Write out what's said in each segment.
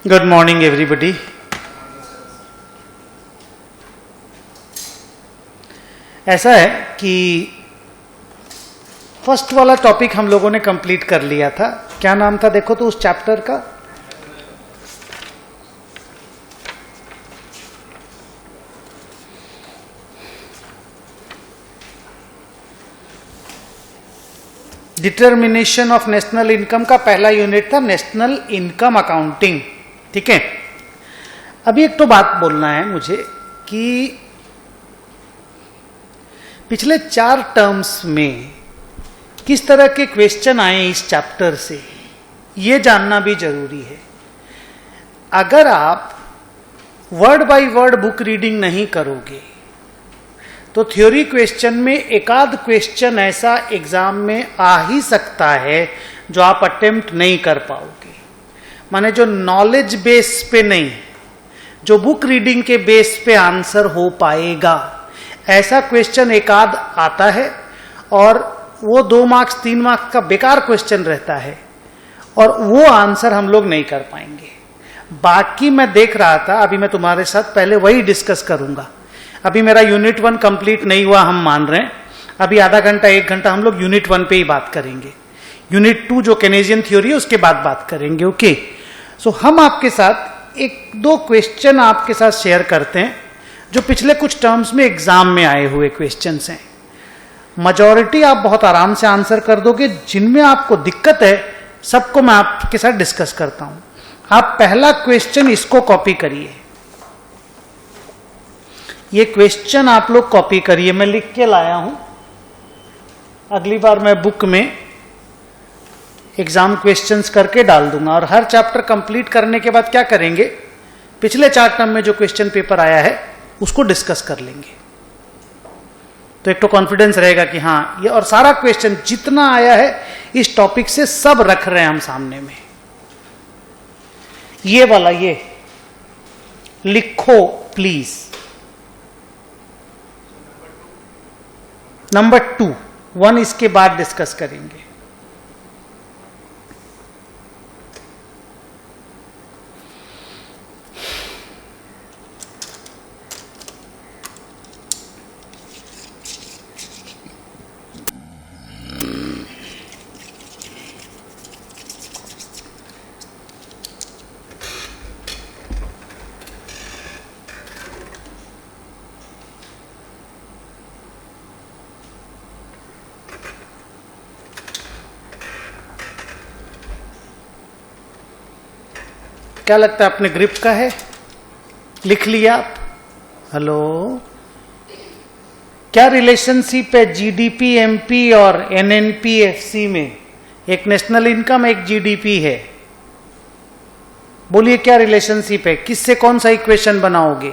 Good morning everybody. ऐसा है कि फर्स्ट वाला टॉपिक हम लोगों ने कंप्लीट कर लिया था. क्या नाम था देखो तो उस चैप्टर का? डिटर्मिनेशन ऑफ नेशनल इनकम का पहला यूनिट था नेशनल इनकम अकाउंटिंग. ठीक है. अभी एक तो बात बोलना है मुझे कि पिछले 4 टर्म्स में किस तरह के क्वेश्चन आए इस चैप्टर से, ये जानना भी जरूरी है. अगर आप word by word book reading नहीं करोगे तो थ्योरी क्वेश्चन में एकाध क्वेश्चन ऐसा एग्जाम में आ ही सकता है जो आप अटेम्प्ट नहीं कर पाओगे. माने जो नॉलेज बेस पे नहीं, जो बुक रीडिंग के बेस पे आंसर हो पाएगा, ऐसा क्वेश्चन एकाध आता है और वो 2 मार्क्स 3 मार्क्स का बेकार क्वेश्चन रहता है और वो आंसर हम लोग नहीं कर पाएंगे. बाकी मैं देख रहा था, अभी मैं तुम्हारे साथ पहले वही डिस्कस करूंगा. अभी मेरा यूनिट 1 कंप्लीट नहीं हुआ, हम मान रहे हैं. अभी आधा घंटा 1 घंटा हम लोग यूनिट 1 पे ही बात करेंगे. यूनिट 2 जो केनेजियन थ्योरी है उसके बाद बात करेंगे. ओके. सो हम आपके साथ 1-2 क्वेश्चन आपके साथ शेयर करते हैं जो पिछले कुछ टर्म्स में एग्जाम में आए हुए क्वेश्चंस हैं. मेजॉरिटी आप बहुत आराम से आंसर कर दोगे. जिनमें आपको दिक्कत है सबको मैं आपके साथ डिस्कस करता हूं. आप पहला क्वेश्चन इसको कॉपी करिए. ये क्वेश्चन आप लोग कॉपी करिए. मैं लिख के लाया हूं. अगली बार मैं बुक में एग्जाम क्वेश्चंस करके डाल दूंगा और हर चैप्टर कंप्लीट करने के बाद क्या करेंगे, पिछले 4 टर्म में जो क्वेश्चन पेपर आया है उसको डिस्कस कर लेंगे. तो एक तो कॉन्फिडेंस रहेगा कि हाँ ये, और सारा क्वेश्चन जितना आया है इस टॉपिक से सब रख रहे हैं हम सामने में. ये वाला ये लिखो प्लीज. नंबर 2, 1 इसके बाद डिस्कस करेंगे. क्या लगता है अपने ग्रिप का है? लिख लिया आप? हेलो. क्या रिलेशनशिप है जीडीपी एमपी और एनएनपी एफसी में? एक नेशनल इनकम एक जीडीपी है. बोलिए क्या रिलेशनशिप है? किससे कौन सा इक्वेशन बनाओगे?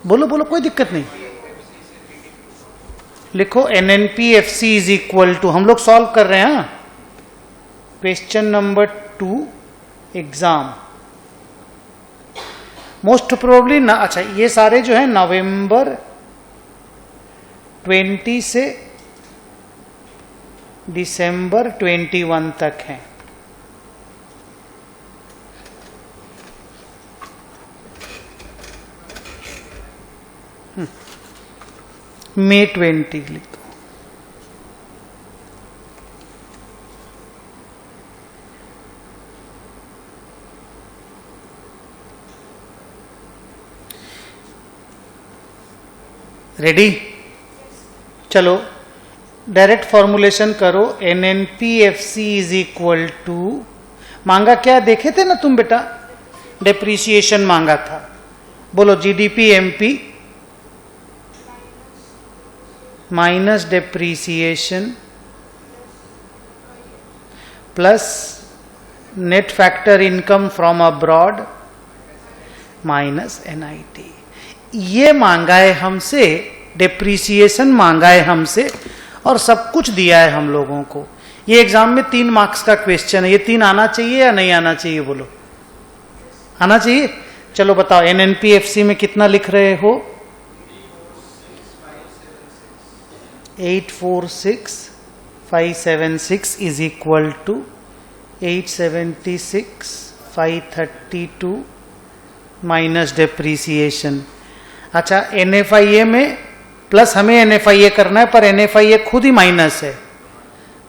बोलो बोलो, कोई दिक्कत नहीं. लिखो NNP FC is equal to, हम लोग सॉल्व कर रहे हैं. Question number 2 exam most probably ना. अच्छा, ये सारे जो है नवंबर 20 से दिसंबर 21 तक हैं. मई 20 लिख दो. रेडी? चलो डायरेक्ट फॉर्मुलेशन करो. एनएनपीएफसी इज इक्वल टू, मांगा क्या देखे थे ना तुम बेटा? डेप्रीसिएशन मांगा था. बोलो GDP MP minus depreciation plus net factor income from abroad minus NIT. ये मांगा है हमसे, डेप्रीसिएशन मांगा है हमसे और सब कुछ दिया है हम लोगों को. ये एग्जाम में 3 मार्क्स का क्वेश्चन है. ये 3 आना चाहिए या नहीं आना चाहिए? बोलो. आना चाहिए. चलो बताओ एनएनपीएफसी में कितना लिख रहे हो? 8465 576 is equal to 876 532 minus depreciation. अच्छा, NFIA में प्लस हमें NFIA करना है, पर NFIA खुद ही माइनस है,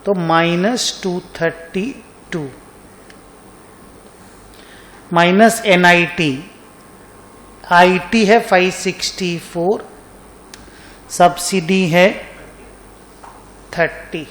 तो -232 माइनस NIT, IT है 564, सब्सिडी है 30।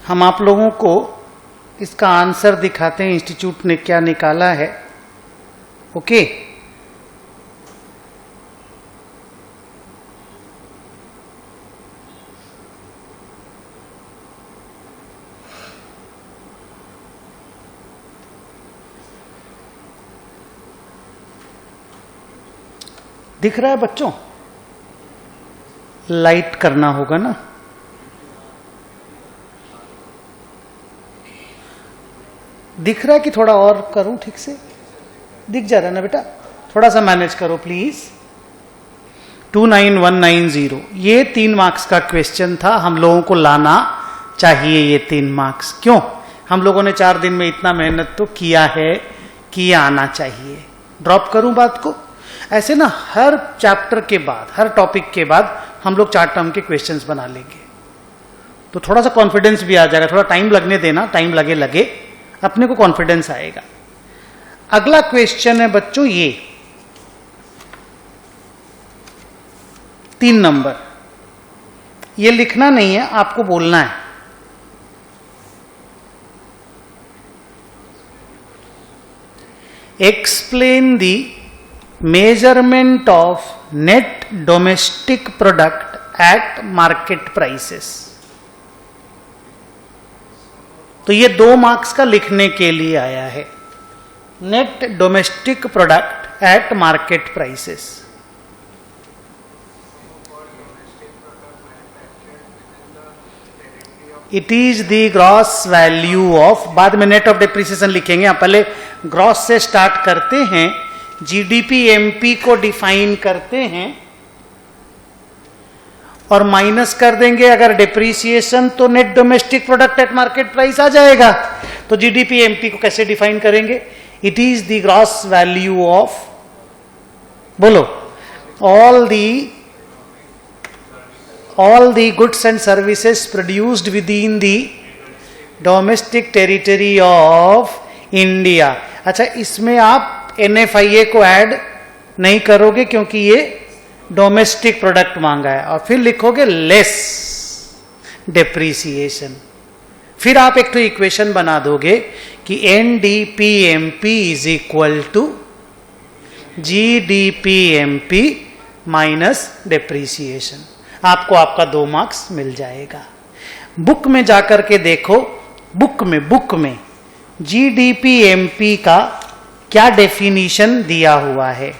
हम आप लोगों को इसका आंसर दिखाते हैं, इंस्टीट्यूट ने क्या निकाला है। ओके, दिख रहा है बच्चों? लाइट करना होगा ना। दिख रहा है कि थोड़ा और करूं? ठीक से दिख जा रहा है ना बेटा? थोड़ा सा मैनेज करो प्लीज। 29190, ये 3 मार्क्स का क्वेश्चन था, हम लोगों को लाना चाहिए ये 3 मार्क्स। क्यों? हम लोगों ने 4 दिन में इतना मेहनत तो किया है कि आना चाहिए। ड्रॉप करूं बात को? ऐसे ना हर चैप्टर के बाद, हर टॉपिक के बाद हम लोग 4 टर्म के क्वेश्चंस बना लेंगे, तो थोड़ा सा कॉन्फिडेंस भी आ जाएगा। थोड़ा टाइम लगने देना, टाइम लगे अपने को कॉन्फिडेंस आएगा। अगला क्वेश्चन है बच्चों ये 3 नंबर, ये लिखना नहीं है, आपको बोलना है। Explain the measurement of net domestic product at market prices. तो ये 2 मार्क्स का लिखने के लिए आया है। Net domestic product at market prices. It is the gross value of, बाद में नेट ऑफ डिप्रिसिएशन लिखेंगे, आप पहले ग्रॉस से स्टार्ट करते हैं, GDP MP को डिफाइन करते हैं और माइनस कर देंगे अगर डिप्रीसिएशन, तो net domestic product at market price आ जाएगा। तो GDP MP को कैसे डिफाइन करेंगे? It is the gross value of, बोलो, all the goods and services produced within the domestic territory of India। अच्छा, इसमें आप NFIA को ऐड नहीं करोगे क्योंकि ये डोमेस्टिक प्रोडक्ट मांगा है, और फिर लिखोगे लेस डेप्रीसिएशन। फिर आप एक तो इक्वेशन बना दोगे कि NDPMP is equal to GDPMP minus depreciation. आपको आपका 2 मार्क्स मिल जाएगा। बुक में जाकर के देखो, बुक में GDPMP का क्या डेफिनेशन दिया हुआ है।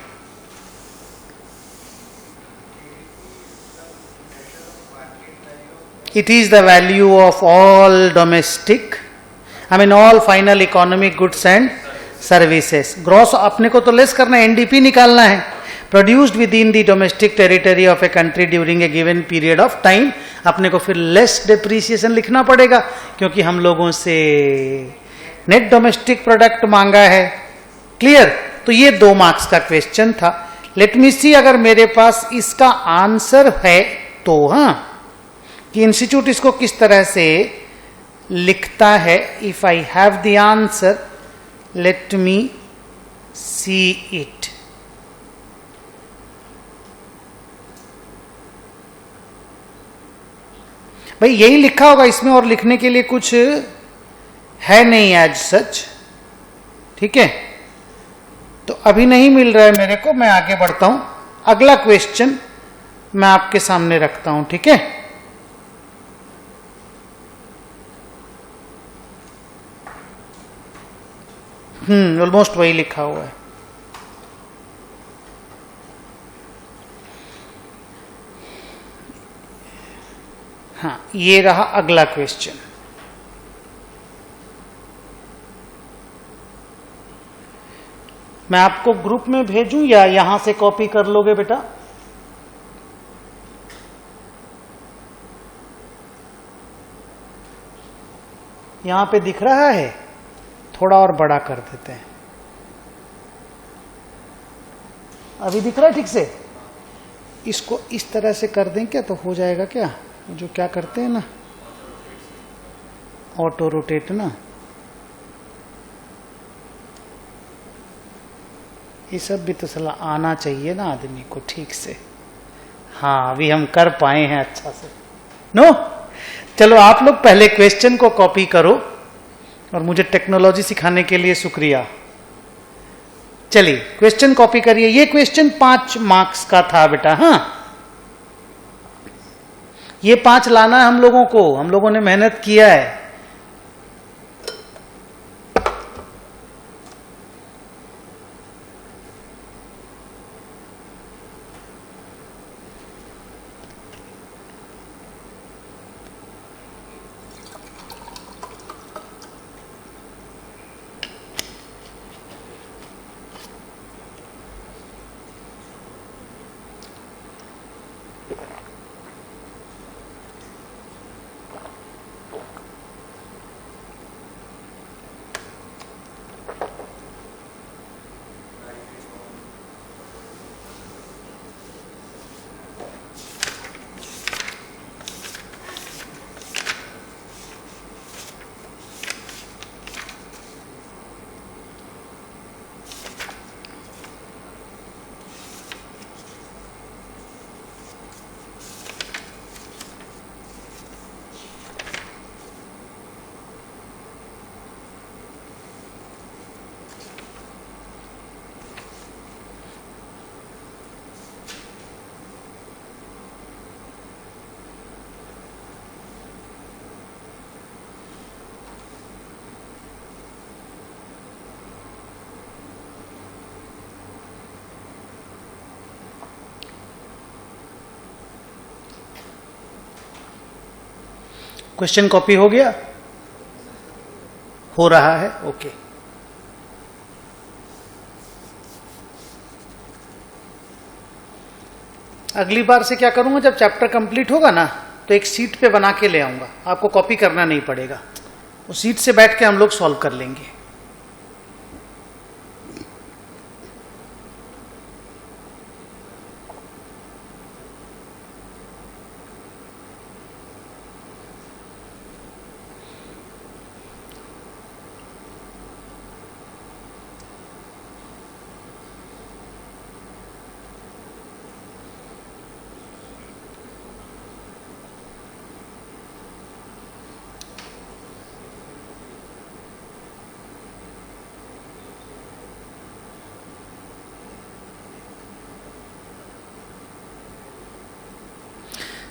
It is the value of all domestic, all final economic goods and services। Gross अपने को तो लेस करना है, NDP निकालना है। Produced within the domestic territory of a country during a given period of time। अपने को फिर लेस डेप्रीसिएशन लिखना पड़ेगा क्योंकि हम लोगों से नेट डोमेस्टिक प्रोडक्ट मांगा है। क्लियर? तो ये 2 मार्क्स का क्वेश्चन था। लेट मी सी अगर मेरे पास इसका आंसर है तो, हाँ, कि इंस्टीट्यूट इसको किस तरह से लिखता है। If I have the answer, let me see it. भाई यही लिखा होगा इसमें, और लिखने के लिए कुछ है नहीं एज सच, ठीक है। तो अभी नहीं मिल रहा है मेरे को, मैं आगे बढ़ता हूं। अगला क्वेश्चन मैं आपके सामने रखता हूं, ठीक है। ऑलमोस्ट वही लिखा हुआ है। हाँ, ये रहा अगला क्वेश्चन। मैं आपको ग्रुप में भेजूं या यहां से कॉपी कर लोगे बेटा? यहां पे दिख रहा है, थोड़ा और बड़ा कर देते हैं। अभी दिख रहा है ठीक से? इसको इस तरह से कर दें क्या, तो हो जाएगा क्या? जो क्या करते हैं ना, ऑटो रोटेट ना, ये सब भी तो सलाह आना चाहिए ना आदमी को ठीक से। हाँ, अभी हम कर पाए हैं अच्छा से। नो, चलो आप लोग पहले क्वेश्चन को कॉपी करो, और मुझे टेक्नोलॉजी सिखाने के लिए शुक्रिया। चलिए क्वेश्चन कॉपी करिए। ये क्वेश्चन 5 मार्क्स का था बेटा। हाँ, ये 5 लाना है हम लोगों को, हम लोगों ने मेहनत किया है। क्वेश्चन कॉपी हो गया? हो रहा है, ओके। अगली बार से क्या करूंगा, जब चैप्टर कंप्लीट होगा ना, तो एक सीट पे बना के ले आऊंगा, आपको कॉपी करना नहीं पड़ेगा। उस सीट से बैठ के हम लोग सॉल्व कर लेंगे।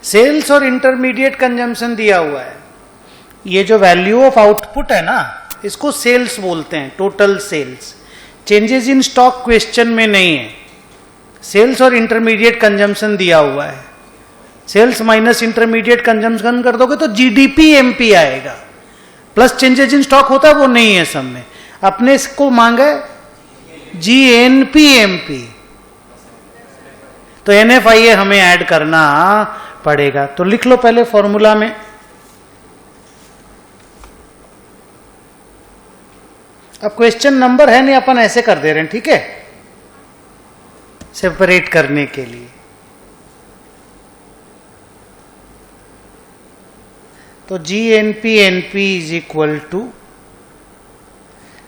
सेल्स और इंटरमीडिएट कंजम्पशन दिया हुआ है। ये जो वैल्यू ऑफ आउटपुट है ना, इसको सेल्स बोलते हैं, total sales. Changes in stock question में नहीं है। सेल्स और इंटरमीडिएट कंजम्पशन दिया हुआ है। सेल्स माइनस इंटरमीडिएट कंजम्पशन कर दोगे तो जीडीपी एमपी आएगा, प्लस चेंजेस इन स्टॉक होता है वो नहीं है सब में। अपने इसको मांगा है जीएनपी एमपी, तो एनएफआईए हमें ऐड करना पड़ेगा। तो लिख लो पहले फॉर्मूला में। अब क्वेश्चन नंबर है नहीं, अपन ऐसे कर दे रहे हैं, ठीक है। सेपरेट करने के लिए। तो GNP NP is equal to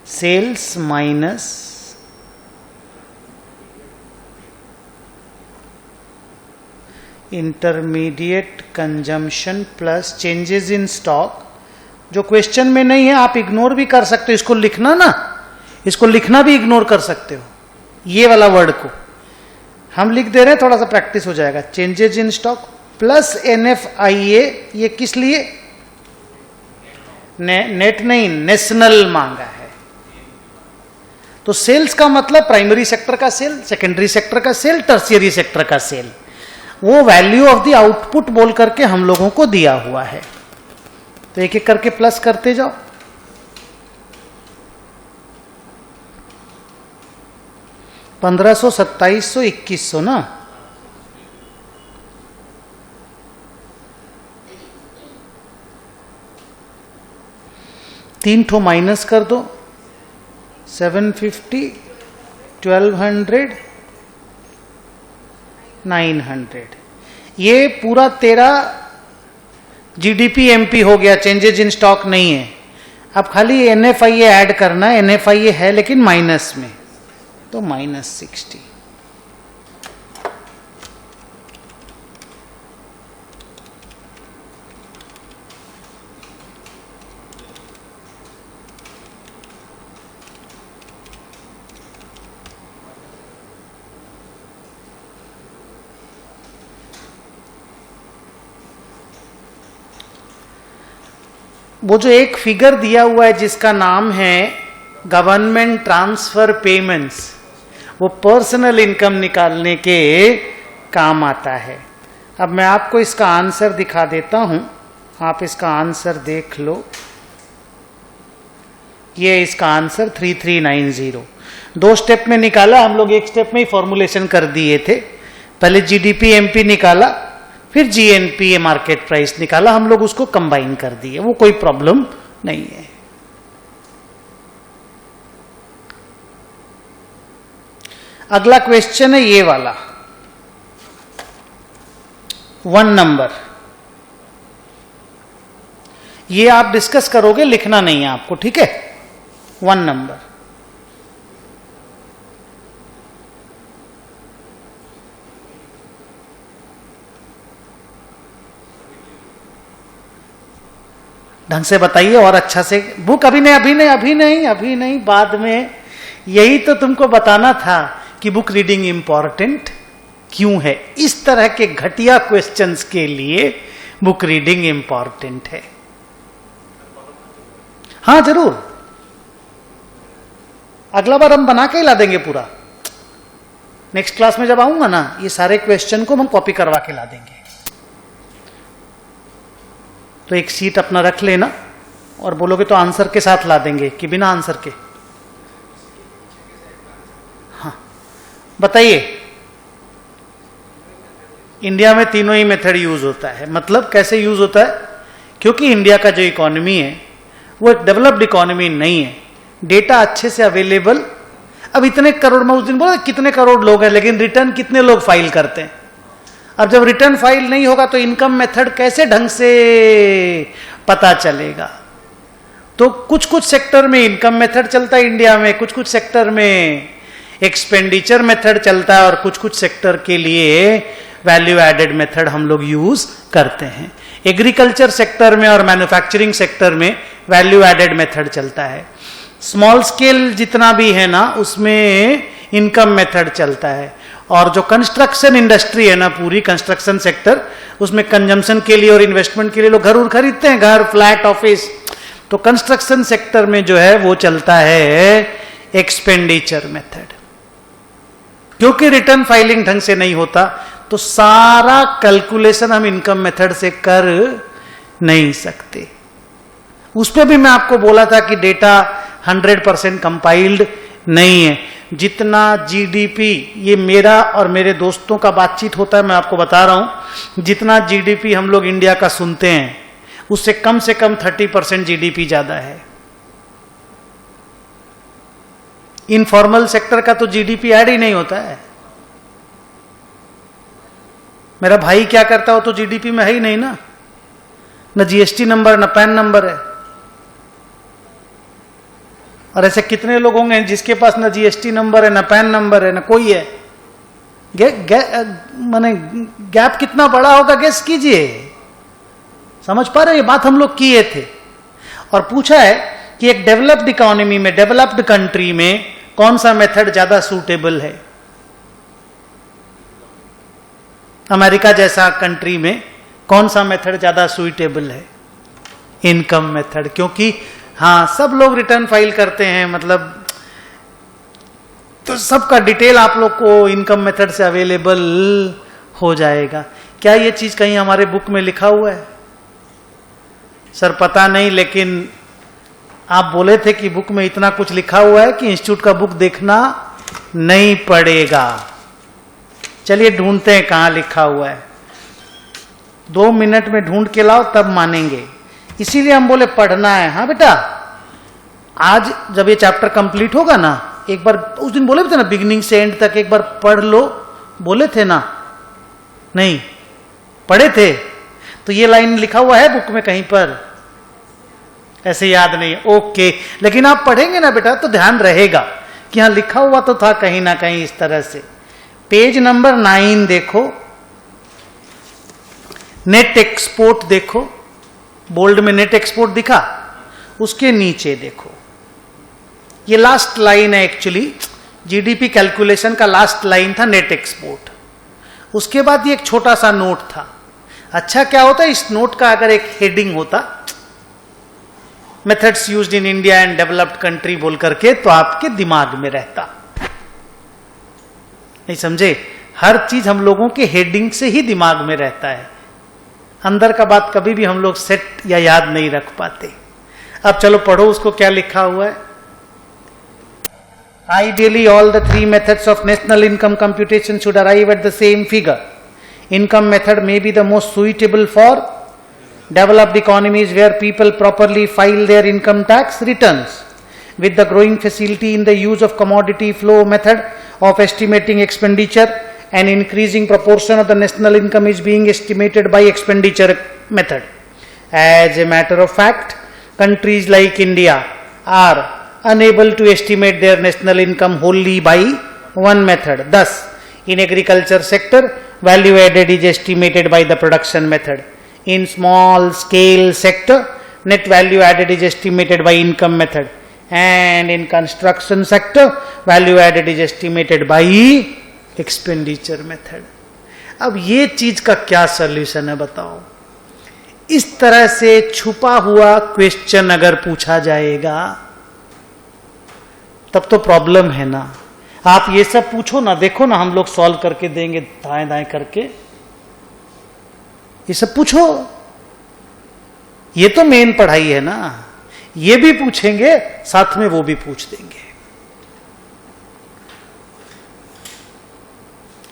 sales minus intermediate consumption plus changes in stock. जो क्वेश्चन में नहीं है आप इग्नोर भी कर सकते हो, इसको लिखना ना, इसको लिखना भी इग्नोर कर सकते हो। ये वाला वर्ड को हम लिख दे रहे हैं, थोड़ा सा प्रैक्टिस हो जाएगा। Changes in stock plus NFIA, ये किस लिए? नेट नहीं, नेशनल मांगा है। तो सेल्स का मतलब प्राइमरी सेक्टर का सेल, सेकेंडरी सेक्टर का सेल, टर्शियरी सेक्टर का सेल। वो वैल्यू ऑफ द आउटपुट बोल करके हम लोगों को दिया हुआ है। तो एक एक करके प्लस करते जाओ। $1500, $2700, $2100 ना। तीन ठो माइनस कर दो, 750, 1200, 900। ये पूरा तेरा GDP MP हो गया, चेंजेज इन स्टॉक नहीं है। अब खाली NFIA ऐड करना है, NFIA है लेकिन माइनस में, तो -60। वो जो एक फिगर दिया हुआ है जिसका नाम है गवर्नमेंट ट्रांसफर पेमेंट्स, वो पर्सनल इनकम निकालने के काम आता है। अब मैं आपको इसका आंसर दिखा देता हूं, आप इसका आंसर देख लो। ये इसका आंसर 3390। 2 स्टेप में निकाला हम लोग, एक स्टेप में ही फॉर्मुलेशन कर दिए थे। पहले GDP MP निकाला, फिर GNP मार्केट प्राइस निकाला, हम लोग उसको कंबाइन कर दिए, वो कोई प्रॉब्लम नहीं है। अगला क्वेश्चन है ये वाला, 1 नंबर। ये आप डिस्कस करोगे, लिखना नहीं है आपको, ठीक है। 1 नंबर, ढंग से बताइए और अच्छा से। बुक अभी नहीं, बाद में। यही तो तुमको बताना था कि बुक रीडिंग इंपॉर्टेंट क्यों है। इस तरह के घटिया क्वेश्चंस के लिए बुक रीडिंग इंपॉर्टेंट है। हाँ जरूर, अगला बार हम बना के ही ला देंगे पूरा। नेक्स्ट क्लास में जब आऊंगा ना, ये सारे क्वेश्चन को हम कॉपी करवा के ला देंगे। तो एक सीट अपना रख लेना, और बोलोगे तो आंसर के साथ ला देंगे कि बिना आंसर के। हाँ बताइए, इंडिया में तीनों ही मेथड यूज होता है। मतलब कैसे यूज होता है? क्योंकि इंडिया का जो इकोनॉमी है वो एक डेवलप्ड इकोनॉमी नहीं है, डेटा अच्छे से अवेलेबल। अब इतने करोड़, मैं उस दिन बोला कितने करोड़ लोग हैं, लेकिन रिटर्न कितने लोग फाइल करते हैं। अब जब रिटर्न फाइल नहीं होगा तो इनकम मेथड कैसे ढंग से पता चलेगा? तो कुछ कुछ सेक्टर में इनकम मेथड चलता है इंडिया में, कुछ कुछ सेक्टर में एक्सपेंडिचर मेथड चलता है, और कुछ कुछ सेक्टर के लिए वैल्यू एडेड मेथड हम लोग यूज करते हैं। एग्रीकल्चर सेक्टर में और मैन्युफैक्चरिंग सेक्टर में वैल्यू एडेड मेथड चलता है। स्मॉल स्केल जितना भी है ना, उसमें इनकम मेथड चलता है। और जो कंस्ट्रक्शन इंडस्ट्री है ना, पूरी कंस्ट्रक्शन सेक्टर, उसमें कंजम्पशन के लिए और इन्वेस्टमेंट के लिए लोग घर खरीदते हैं, घर, फ्लैट, ऑफिस। तो कंस्ट्रक्शन सेक्टर में जो है वो चलता है एक्सपेंडिचर मेथड। क्योंकि रिटर्न फाइलिंग ढंग से नहीं होता, तो सारा कैलकुलेशन हम इनकम मेथड से कर नहीं सकते। उस पर भी मैं आपको बोला था कि डेटा 100% कंपाइल्ड नहीं है। जितना GDP, ये मेरा और मेरे दोस्तों का बातचीत होता है, मैं आपको बता रहा हूं, जितना GDP हम लोग इंडिया का सुनते हैं उससे कम 30% GDP ज्यादा है। इनफॉर्मल सेक्टर का तो GDP ऐड ही नहीं होता है। मेरा भाई क्या करता हो तो जीडीपी में है ही नहीं ना, न जीएसटी नंबर न पैन नंबर है। और ऐसे कितने लोग होंगे जिसके पास न जीएसटी नंबर है, न पैन नंबर है, न कोई है। माने गैप कितना बड़ा होगा गेस कीजिए। समझ पा रहे, ये बात हम लोग किए थे और पूछा है कि एक डेवलप्ड इकोनॉमी में, डेवलप्ड कंट्री में कौन सा मेथड ज्यादा सूटेबल है। अमेरिका जैसा कंट्री में कौन सा मेथड ज्यादा सूटेबल है, इनकम मेथड। क्योंकि हाँ सब लोग रिटर्न फाइल करते हैं, मतलब तो सबका डिटेल आप लोग को इनकम मेथड से अवेलेबल हो जाएगा। क्या ये चीज कहीं हमारे बुक में लिखा हुआ है? सर पता नहीं, लेकिन आप बोले थे कि बुक में इतना कुछ लिखा हुआ है कि इंस्टीट्यूट का बुक देखना नहीं पड़ेगा। चलिए ढूंढते हैं कहां लिखा हुआ है, 2 मिनट में ढूंढ के लाओ तब मानेंगे। इसीलिए हम बोले पढ़ना है। हाँ बेटा, आज जब ये चैप्टर कंप्लीट होगा ना, एक बार उस दिन बोले थे ना बिगिनिंग से एंड तक एक बार पढ़ लो, बोले थे ना? नहीं पढ़े थे? तो ये लाइन लिखा हुआ है बुक में कहीं पर? ऐसे याद नहीं है, ओके। लेकिन आप पढ़ेंगे ना बेटा तो ध्यान रहेगा कि हाँ लिखा हुआ तो था कहीं ना कहीं इस तरह से। पेज नंबर 9 देखो, नेट एक्सपोर्ट देखो, बोल्ड में नेट एक्सपोर्ट दिखा, उसके नीचे देखो, ये लास्ट लाइन है एक्चुअली, जीडीपी कैलकुलेशन का लास्ट लाइन था नेट एक्सपोर्ट। उसके बाद ये एक छोटा सा नोट था। अच्छा क्या होता है, इस नोट का अगर एक हेडिंग होता, methods used in India and developed country बोल करके, तो आपके दिमाग में रहता। नहीं समझे? हर चीज हम लोगों के हेडिंग से ही दिमाग में रहता है, अंदर का बात कभी भी हम लोग सेट या याद नहीं रख पाते। अब चलो पढ़ो उसको, क्या लिखा हुआ है। Ideally, all the 3 methods of national income computation should arrive at the same figure. Income method may be the most suitable for developed economies where people properly file their income tax returns. With the growing facility in the use of commodity flow method of estimating expenditure, an increasing proportion of the national income is being estimated by expenditure method. As a matter of fact, countries like India are unable to estimate their national income wholly by one method. Thus, in agriculture sector, value added is estimated by the production method. In small scale sector, net value added is estimated by income method. And in construction sector, value added is estimated by expenditure method. अब ये चीज का क्या solution है बताओ? इस तरह से छुपा हुआ क्वेश्चन अगर पूछा जाएगा तब तो प्रॉब्लम है ना। आप ये सब पूछो ना, देखो ना हम लोग सॉल्व करके देंगे दाएं दाएं करके। ये सब पूछो, ये तो मेन पढ़ाई है ना। ये भी पूछेंगे साथ में वो भी पूछ देंगे।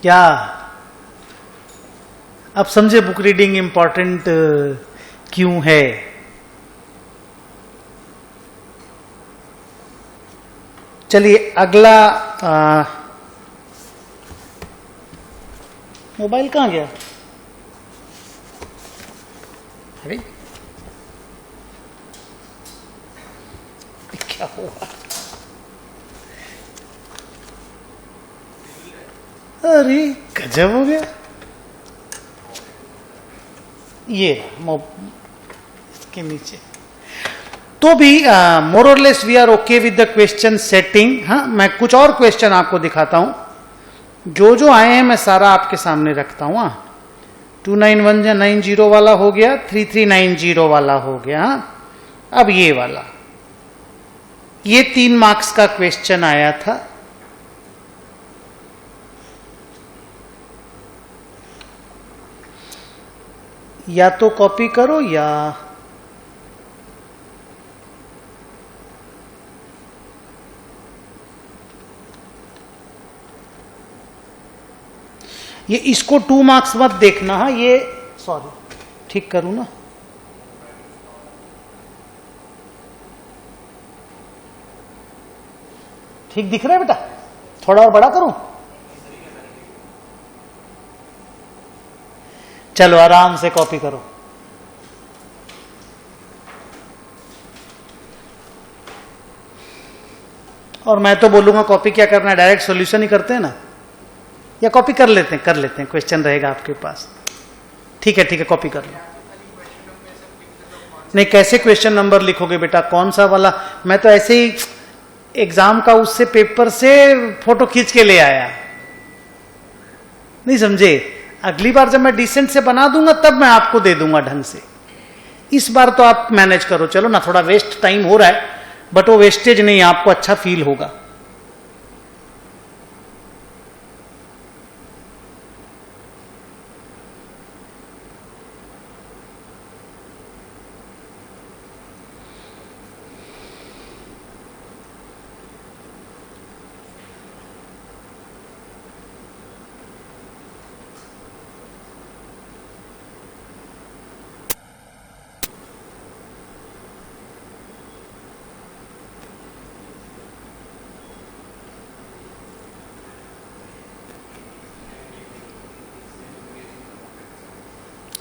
क्या अब समझे बुक रीडिंग इंपॉर्टेंट क्यों है? चलिए अगला, मोबाइल कहां गया? अरे क्या हुआ? अरे गजब हो गया। ये इसके नीचे तो भी मोर और less we are okay with the question setting. हाँ, मैं कुछ और क्वेश्चन आपको दिखाता हूं। जो जो आए हैं मैं सारा आपके सामने रखता हूं। 2910 वाला हो गया, 3390 वाला हो गया। अब ये वाला, ये 3 मार्क्स का क्वेश्चन आया था। या तो कॉपी करो या ये, इसको 2 मार्क्स मत देखना। हाँ ये सॉरी, ठीक करूं ना? ठीक दिख रहा है बेटा? थोड़ा और बड़ा करूं? चलो आराम से कॉपी करो। और मैं तो बोलूंगा कॉपी क्या करना है, डायरेक्ट सॉल्यूशन ही करते हैं ना, या कॉपी कर लेते हैं, क्वेश्चन रहेगा आपके पास। ठीक है कॉपी कर लो। नहीं, कैसे क्वेश्चन नंबर लिखोगे बेटा, कौन सा वाला? मैं तो ऐसे ही एग्जाम का उससे पेपर से फोटो खींच के ले आया, नहीं समझे? अगली बार जब मैं डिसेंट से बना दूंगा तब मैं आपको दे दूंगा ढंग से। इस बार तो आप मैनेज करो, चलो ना, थोड़ा वेस्ट टाइम हो रहा है बट वो वेस्टेज नहीं, आपको अच्छा फील होगा।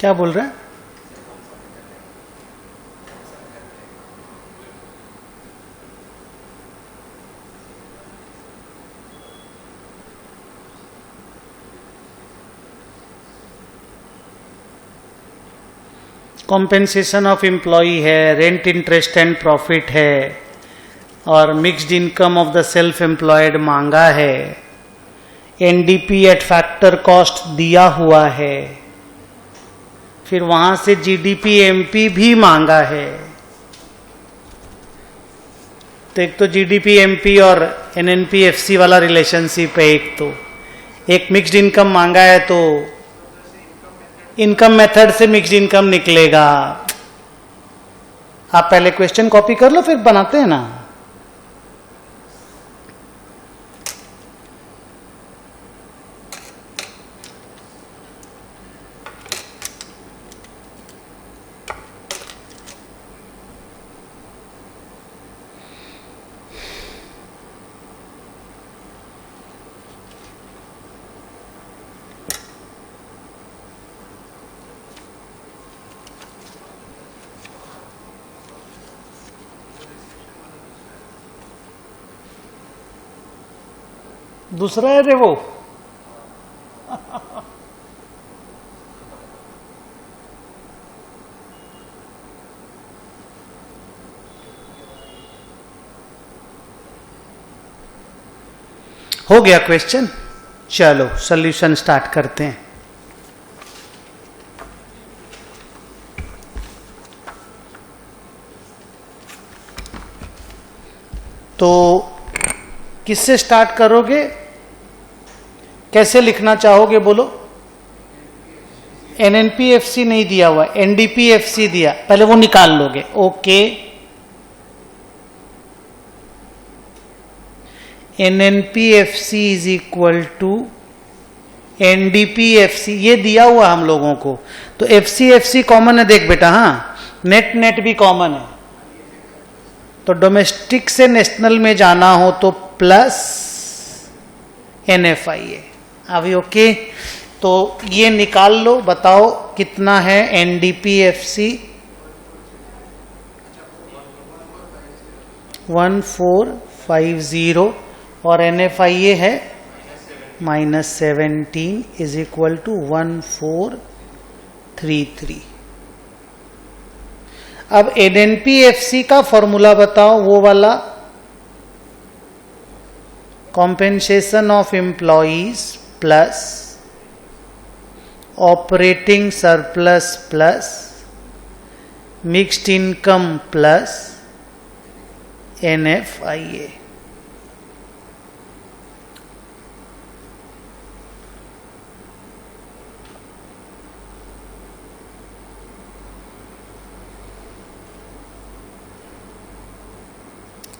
क्या बोल रहे हैं? कॉम्पेंसेशन ऑफ एम्प्लॉई है, रेंट इंटरेस्ट एंड प्रॉफिट है, और mixed income of the self employed मांगा है, एनडीपी एट फैक्टर कॉस्ट दिया हुआ है, फिर वहां से जीडीपी एमपी भी मांगा है। तो एक तो जीडीपी एमपी और एनएनपी एफसी वाला रिलेशनशिप है, एक मिक्स्ड इनकम मांगा है, तो इनकम मेथड से मिक्स्ड इनकम निकलेगा। आप पहले क्वेश्चन कॉपी कर लो फिर बनाते हैं ना। दूसरा है रे वो। हो गया क्वेश्चन, चलो सॉल्यूशन स्टार्ट करते हैं। तो किससे स्टार्ट करोगे, कैसे लिखना चाहोगे बोलो? एनएनपीएफसी नहीं दिया हुआ, एनडीपीएफसी दिया, पहले वो निकाल लोगे। Okay, एनएनपीएफसी is equal to NDPFC, ये दिया हुआ हम लोगों को। तो एफसी एफसी कॉमन है, देख बेटा, हाँ, नेट नेट भी कॉमन है। तो डोमेस्टिक से नेशनल में जाना हो तो प्लस एनएफआईए। अभी ओके, तो ये निकाल लो, बताओ कितना है एनडीपीएफसी? 1450, और एनएफआईए है -17 इज इक्वल टू 1433। अब एनएनपीएफसी का फॉर्मूला बताओ, वो वाला, compensation of employees plus operating surplus plus mixed income plus NFIA.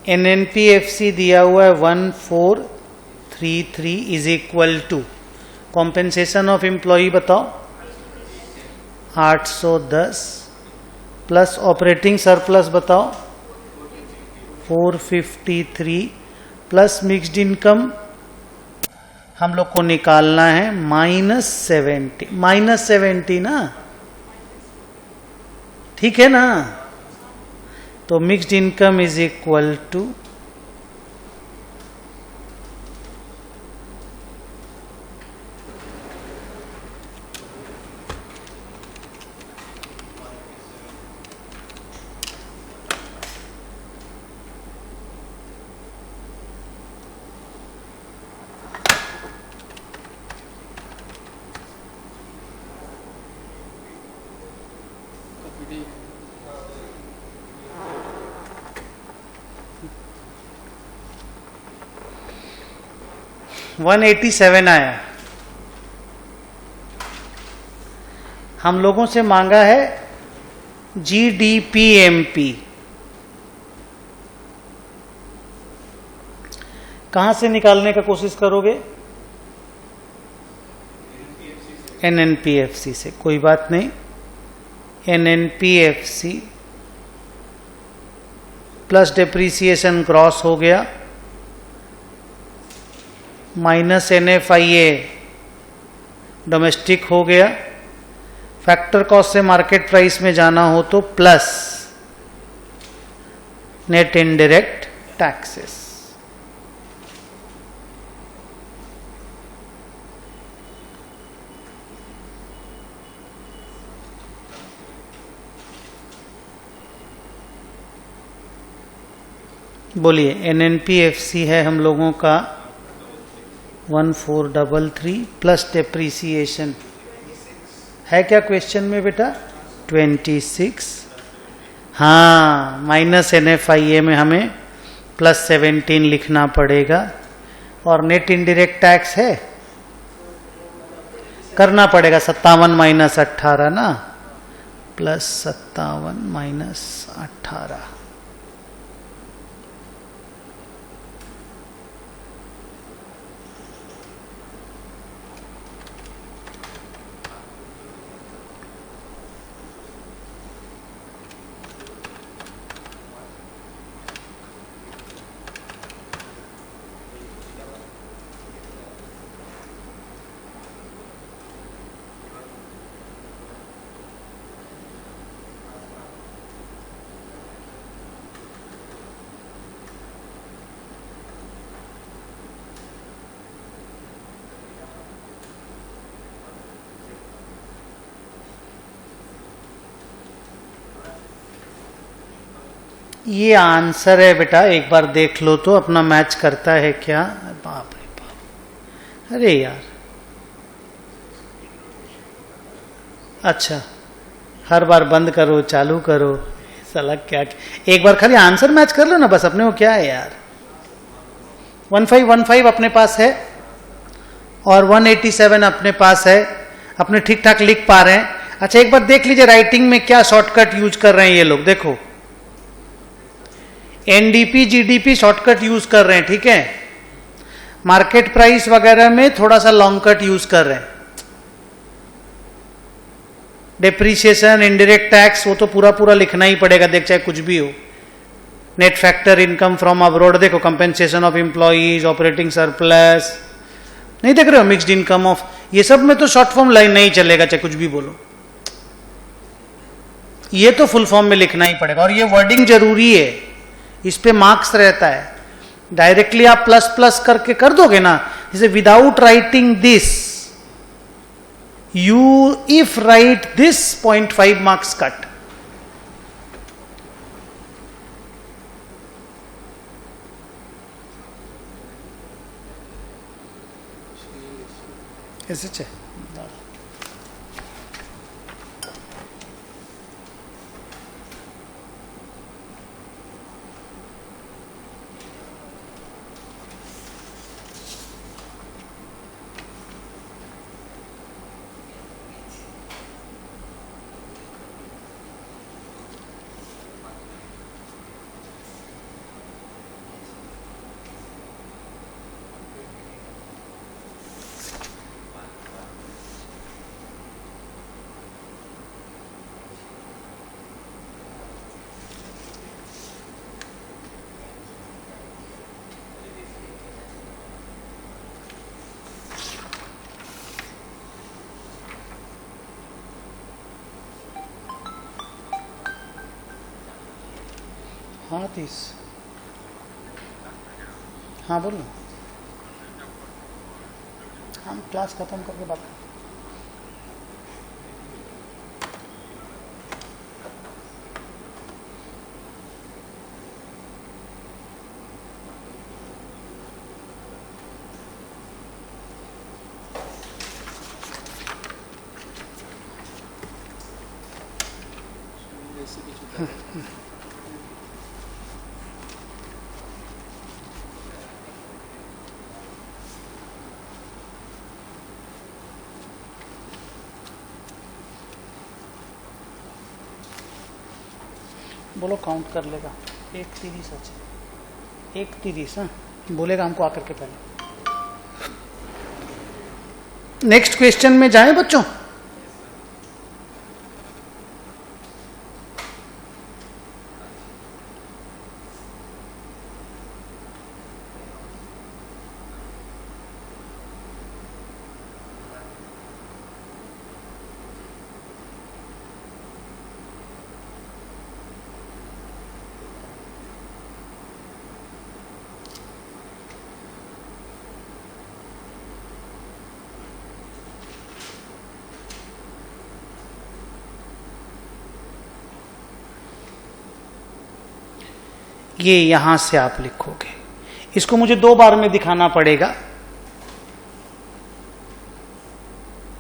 NNPFC दिया हुआ है 1433 is equal to compensation of employee बताओ 810 प्लस ऑपरेटिंग सरप्लस बताओ 453 प्लस मिक्स्ड इनकम हम लोग को निकालना है -70, -70 ना, ठीक है ना। तो mixed income is equal to $187 आया। हम लोगों से मांगा है GDPMP। कहां से निकालने का कोशिश करोगे? NNPFC से, कोई बात नहीं। NNPFC प्लस डेप्रीसिएशन क्रॉस हो गया, माइनस NFIA डोमेस्टिक हो गया। फैक्टर कॉस्ट से मार्केट प्राइस में जाना हो तो प्लस नेट इनडायरेक्ट टैक्सेस। बोलिए, NNPFC है हम लोगों का 1433 प्लस डेप्रीसिएशन है क्या क्वेश्चन में बेटा? 26। हाँ, माइनस NFIA में हमें +17 लिखना पड़ेगा। और नेट इनडायरेक्ट टैक्स है, करना पड़ेगा 57 - 18 ना, +57 - 18। ये आंसर है बेटा, एक बार देख लो तो अपना मैच करता है क्या? बाप रे बाप, अरे यार, अच्छा हर बार बंद करो चालू करो, साला क्या, एक बार खाली आंसर मैच कर लो ना बस, अपने को क्या है यार। 1515 अपने पास है और 187 अपने पास है, अपने ठीक ठाक लिख पा रहे हैं। अच्छा एक बार देख लीजिए राइटिंग में क्या शॉर्टकट यूज कर रहे हैं ये लोग, देखो NDP GDP शॉर्टकट यूज कर रहे हैं, ठीक है। मार्केट प्राइस वगैरह में थोड़ा सा लॉन्ग कट यूज कर रहे हैं। डेप्रीशिएशन, इनडायरेक्ट टैक्स, वो तो पूरा पूरा लिखना ही पड़ेगा, देख चाहे कुछ भी हो। Net factor income from abroad देखो, compensation of employees, operating surplus, नहीं देख रहे हो, मिक्स्ड इनकम ऑफ, ये सब में तो शॉर्ट फॉर्म लाइन नहीं चलेगा चाहे कुछ भी बोलो, ये तो फुल फॉर्म में लिखना ही पड़ेगा। और ये वर्डिंग जरूरी है, इस पे मार्क्स रहता है। डायरेक्टली आप प्लस प्लस करके कर दोगे ना, जैसे without writing this you if right this 0.5 marks cut. ऐसे हाँ 30। हाँ बोलो। हम क्लास खत्म करके बात। बोलो काउंट कर लेगा। 1:30 अच्छा 1:30 हाँ बोलेगा हमको आकर के पहले। नेक्स्ट क्वेश्चन में जाएं बच्चों। ये यहां से आप लिखोगे। इसको मुझे 2 बार में दिखाना पड़ेगा,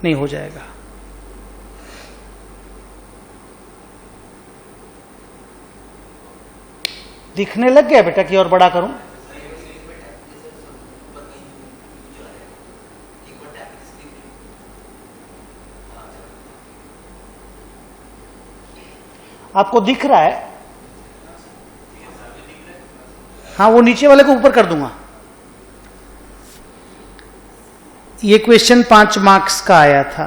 नहीं हो जाएगा। दिखने लग गया बेटा कि और बड़ा करूं? आपको दिख रहा है? हाँ वो नीचे वाले को ऊपर कर दूंगा। ये क्वेश्चन 5 मार्क्स का आया था।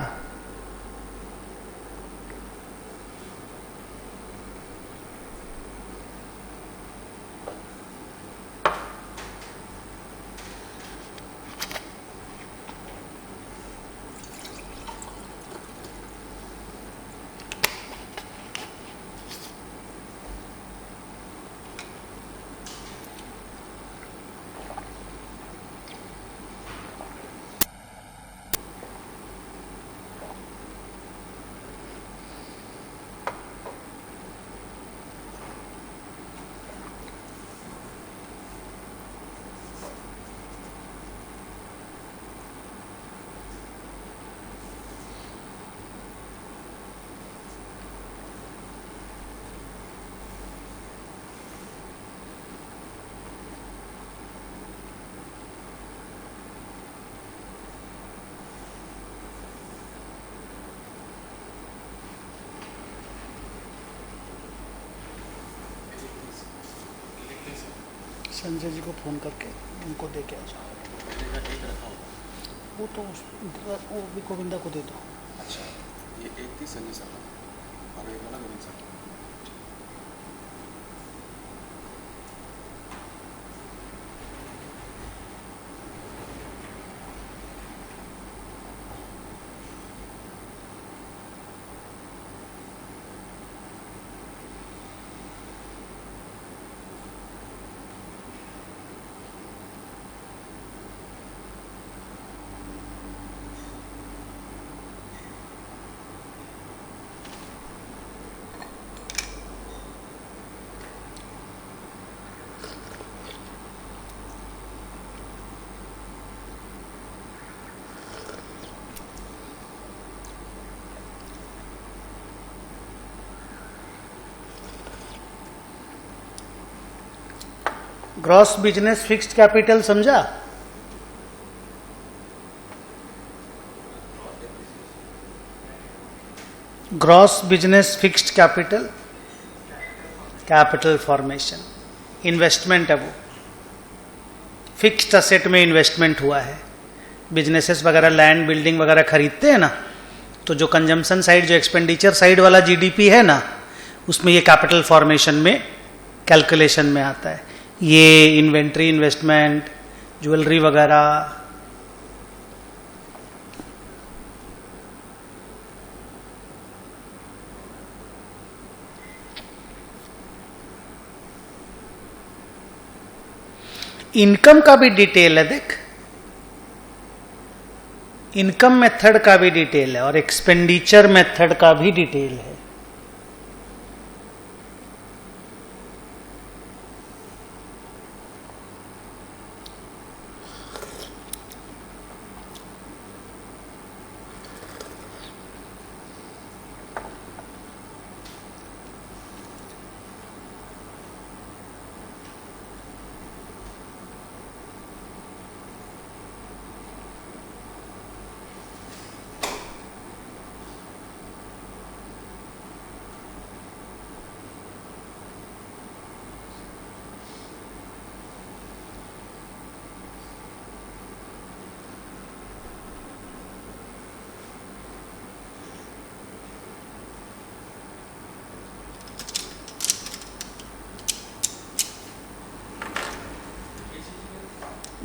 संजय जी को फोन करके उनको दे के आ जाओ। वो तो वो भी गोविंदा को दे दो। अच्छा ये 31 संजय सर और एक वाला Govind sir. Gross business fixed capital समझा? Gross business fixed capital, capital formation, investment है वो। फिक्स्ड असेट में इन्वेस्टमेंट हुआ है। बिजनेसेस वगैरह लैंड बिल्डिंग वगैरह खरीदते हैं ना, तो जो कंजम्पशन साइड, जो एक्सपेंडिचर साइड वाला जीडीपी है ना, उसमें ये कैपिटल फॉर्मेशन में कैलकुलेशन में आता है। ये इन्वेंट्री इन्वेस्टमेंट, ज्वेलरी वगैरह, इनकम का भी डिटेल है, देख, इनकम मेथड का भी डिटेल है और एक्सपेंडिचर मेथड का भी डिटेल है।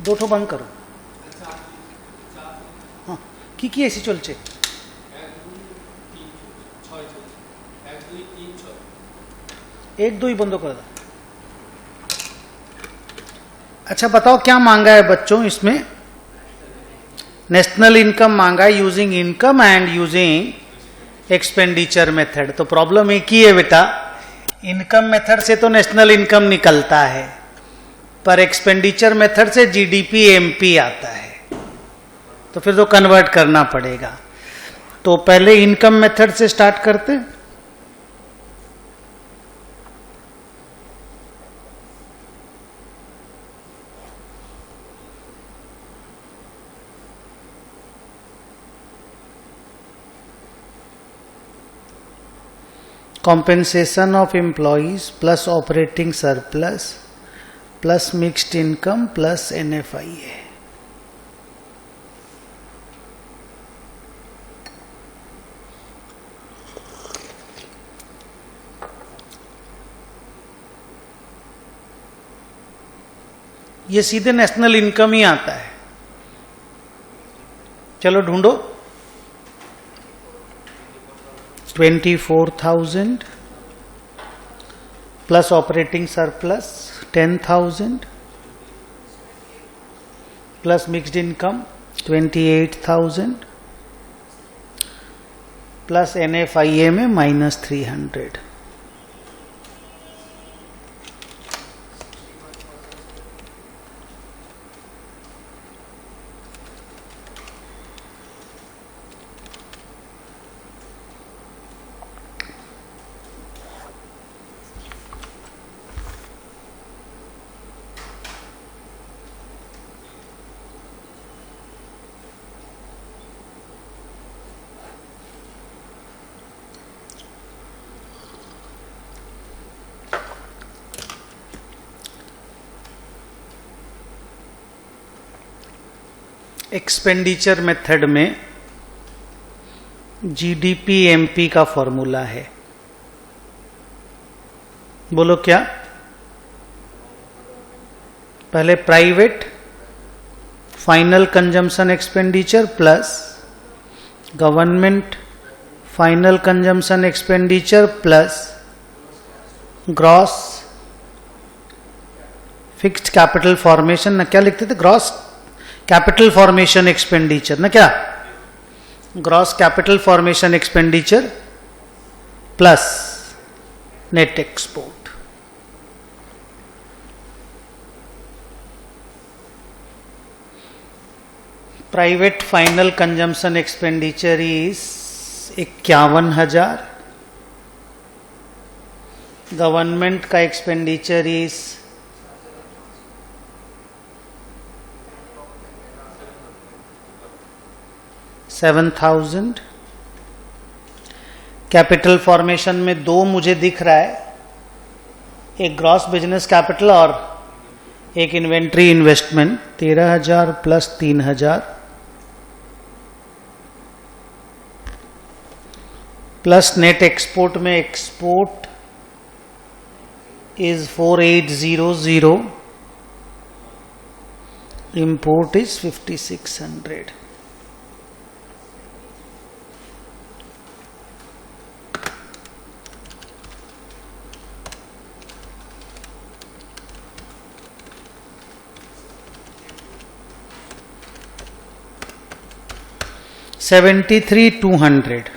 दो ठो बंद करो। हाँ, की ऐसी चलছে एक दो ही बंदो कर दो। अच्छा बताओ क्या मांगा है बच्चों इसमें? नेशनल इनकम मांगा है using income and using expenditure method. तो प्रॉब्लम एक ही है बेटा, इनकम मेथड से तो नेशनल इनकम निकलता है, पर एक्सपेंडिचर मेथड से जीडीपी एमपी आता है, तो फिर तो कन्वर्ट करना पड़ेगा। तो पहले इनकम मेथड से स्टार्ट करते। Compensation of employees plus operating surplus plus mixed income plus NFIA. ये सीधे नेशनल इनकम ही आता है। चलो ढूंढो। 24,000 plus operating surplus 10,000 plus mixed income 28,000 plus NFIA में -300। एक्सपेंडिचर मेथड में जीडीपी एमपी का फॉर्मूला है। बोलो क्या? पहले private final consumption expenditure plus government final consumption expenditure plus gross fixed capital formation, ना क्या लिखते थे? ग्रॉस कैपिटल फॉर्मेशन एक्सपेंडिचर, ना क्या? Gross capital formation expenditure plus net export. Private final consumption expenditure is 51,000। Government का expenditure is 7,000। Capital formation में दो मुझे दिख रहा है, एक ग्रॉस बिजनेस कैपिटल और एक inventory investment. 13,000 plus 3,000 plus net export में एक्सपोर्ट इज 4,800, इंपोर्ट इज 5,600। 73,200।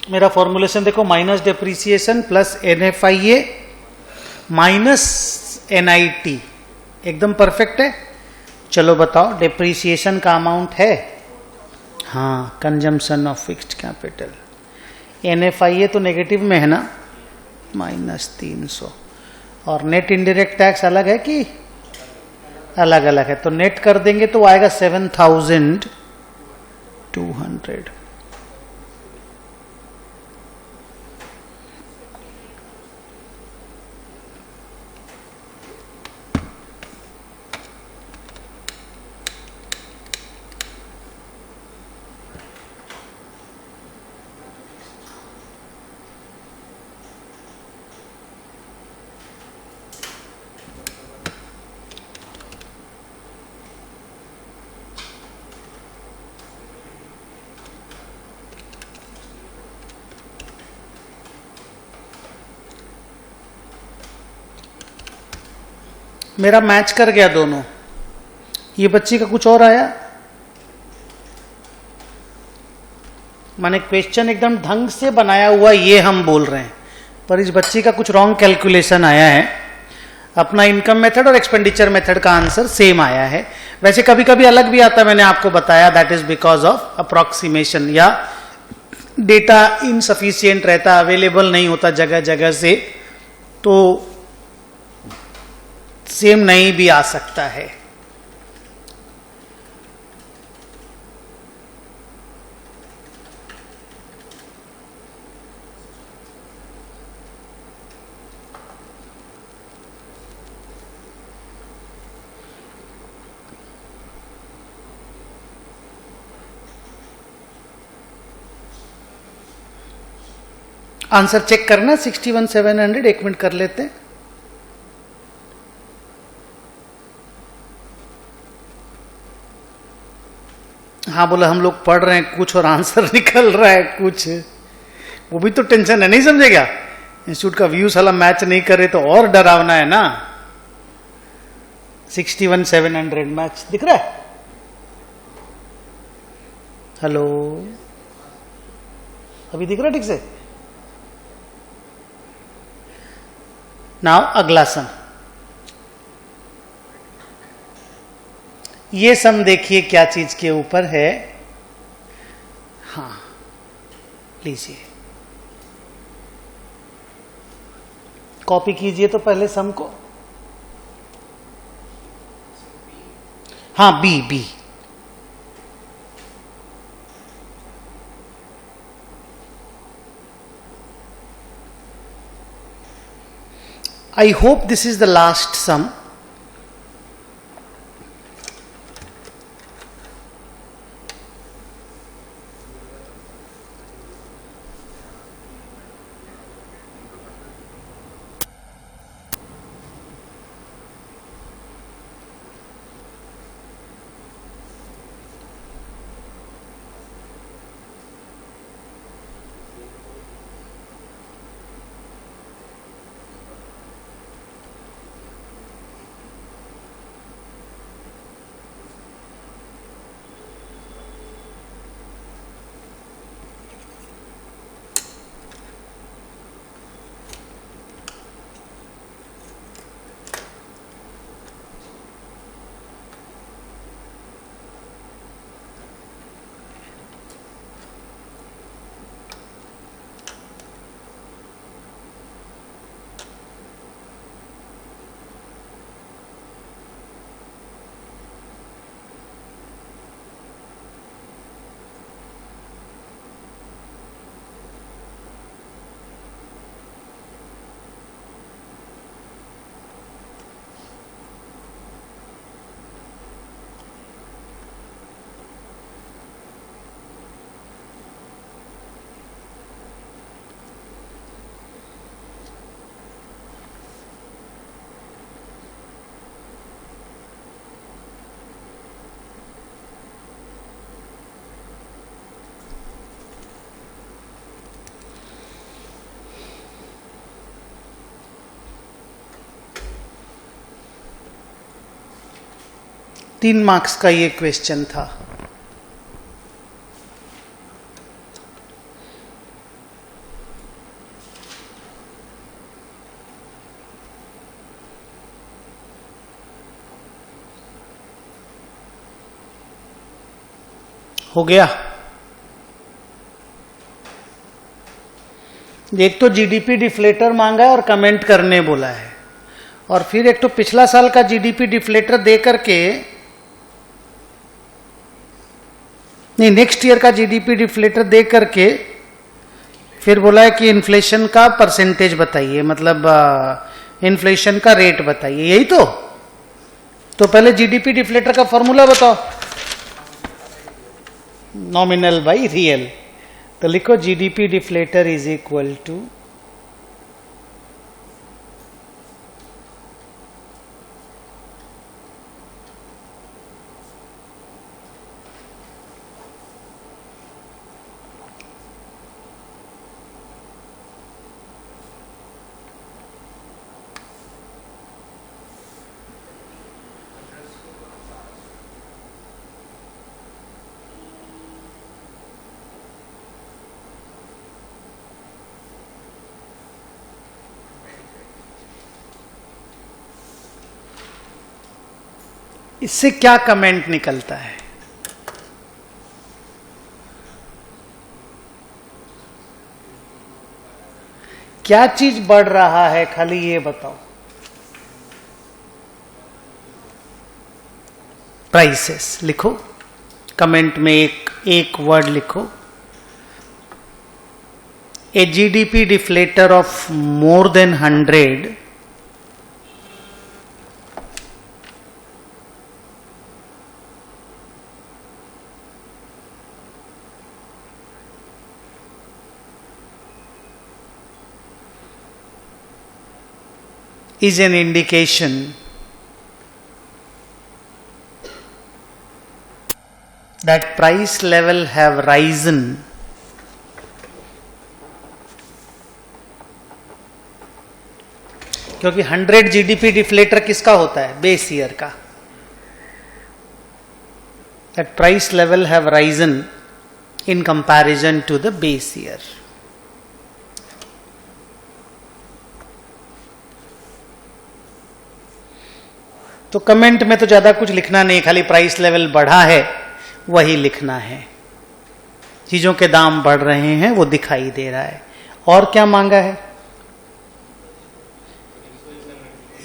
मेरा फॉर्मुलेशन देखो, minus depreciation plus NFIA minus NIT, एकदम परफेक्ट है। चलो बताओ डेप्रीसिएशन का अमाउंट है, हाँ, consumption of fixed capital. NFIA तो नेगेटिव में है ना, -300। और नेट इनडायरेक्ट टैक्स अलग है कि अलग अलग है, तो नेट कर देंगे तो आएगा 7,200। मेरा मैच कर गया दोनों। ये बच्ची का कुछ और आया, माने क्वेश्चन एकदम ढंग से बनाया हुआ ये हम बोल रहे हैं, पर इस बच्ची का कुछ रॉन्ग कैलकुलेशन आया है। अपना इनकम मेथड और एक्सपेंडिचर मेथड का आंसर सेम आया है। वैसे कभी कभी अलग भी आता है, मैंने आपको बताया, that is because of approximation, या डेटा इनसफिशियंट रहता, अवेलेबल नहीं होता जगह जगह से, तो सेम नहीं भी आ सकता है। आंसर चेक करना 61,700, एक मिनट कर लेते हैं। हाँ बोला, हम लोग पढ़ रहे हैं कुछ और आंसर निकल रहा है कुछ, वो भी तो टेंशन है, नहीं समझेगा। इंस्टीट्यूट का व्यू साला मैच नहीं करे तो और डरावना है ना। 61,700 मैच दिख रहा है। हेलो, अभी दिख रहा है ठीक से? नाउ अगला सम, ये सम देखिए क्या चीज के ऊपर है। हाँ लीजिए, कॉपी कीजिए तो पहले सम को। हाँ बी। I hope this is the last sum. 3 marks का ये क्वेश्चन था। हो गया। एक तो जीडीपी डिफ्लेटर मांगा है और कमेंट करने बोला है, और फिर एक तो पिछला साल का जीडीपी डिफ्लेटर दे करके, नहीं नेक्स्ट ईयर का जीडीपी डिफ्लेटर दे करके फिर बोला है कि इन्फ्लेशन का परसेंटेज बताइए, मतलब इन्फ्लेशन का रेट बताइए। यही तो पहले जीडीपी डिफ्लेटर का फॉर्मूला बताओ। Nominal by real. तो लिखो GDP deflator is equal to इससे क्या कमेंट निकलता है? क्या चीज बढ़ रहा है, खाली ये बताओ। प्राइसेस लिखो, कमेंट में एक वर्ड लिखो। A GDP deflator of more than 100 is an indication that price level have risen क्योंकि 100 जीडीपी डिफ्लेटर किसका होता है? बेस ईयर का। that price level have risen in comparison to the base year. तो comment में तो ज्यादा कुछ लिखना नहीं, खाली प्राइस लेवल बढ़ा है वही लिखना है। चीजों के दाम बढ़ रहे हैं वो दिखाई दे रहा है। और क्या मांगा है?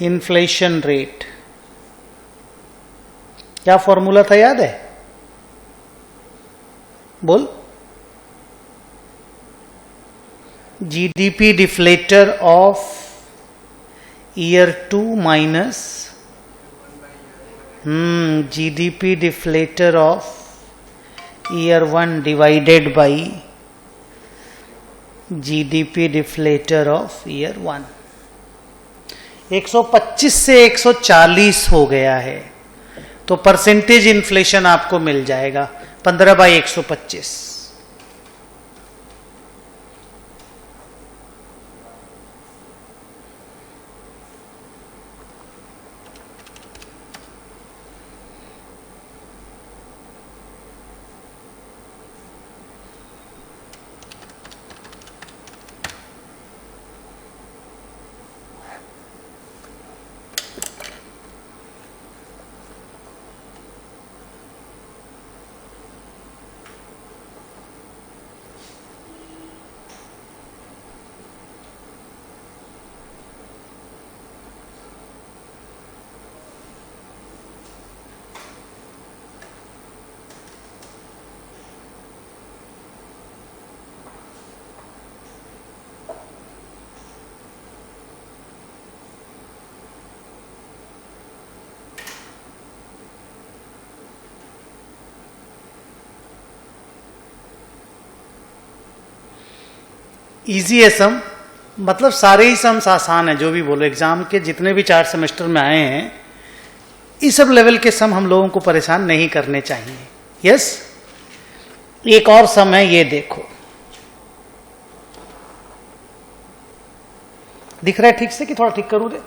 Inflation rate. क्या फॉर्मूला था, याद है? बोल। GDP deflator of year 2 minus GDP deflator of year 1 divided by GDP deflator of year 1। 125 से 140 हो गया है, तो परसेंटेज इन्फ्लेशन आपको मिल जाएगा 15/125। इजी है सम, मतलब सारे ही सम्स आसान है। जो भी बोलो, एग्जाम के जितने भी 4 सेमेस्टर में आए हैं, इस सब लेवल के सम हम लोगों को परेशान नहीं करने चाहिए। यस, एक और सम है, ये देखो। दिख रहा है ठीक से कि थोड़ा ठीक करूं रे?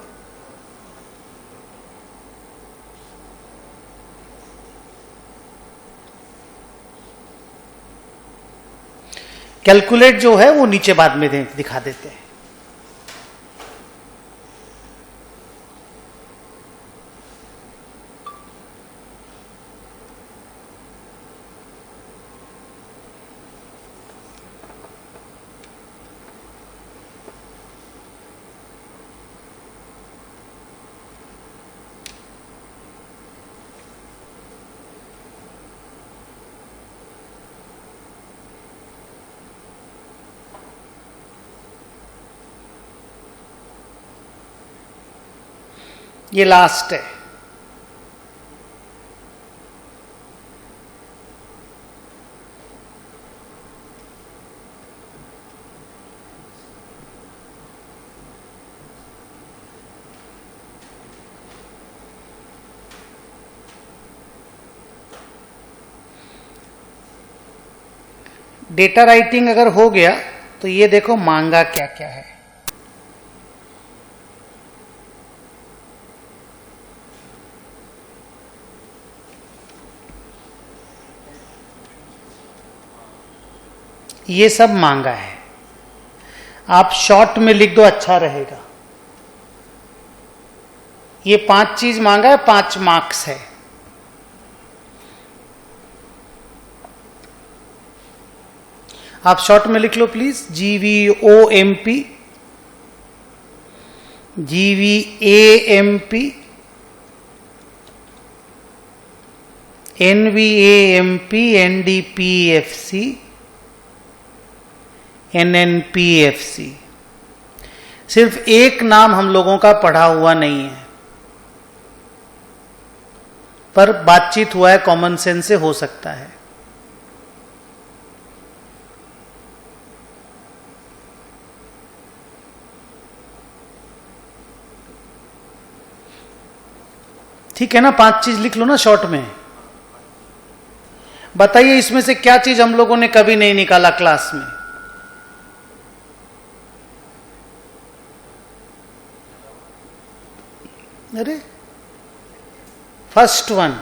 कैलकुलेट जो है वो नीचे बाद में दिखा देते हैं। ये लास्ट है। डेटा राइटिंग अगर हो गया तो ये देखो मांगा क्या क्या है। ये सब मांगा है, आप शॉर्ट में लिख दो, अच्छा रहेगा। ये 5 चीज मांगा है, 5 मार्क्स है। आप शॉर्ट में लिख लो please. GVOMP, GVAMP, NVAMP, NDPFC, NNPFC। सिर्फ एक नाम हम लोगों का पढ़ा हुआ नहीं है, पर बातचीत हुआ है, कॉमन सेंस से हो सकता है। ठीक है ना, 5 चीज लिख लो ना शॉर्ट में। बताइए इसमें से क्या चीज हम लोगों ने कभी नहीं निकाला क्लास में? अरे फर्स्ट वन,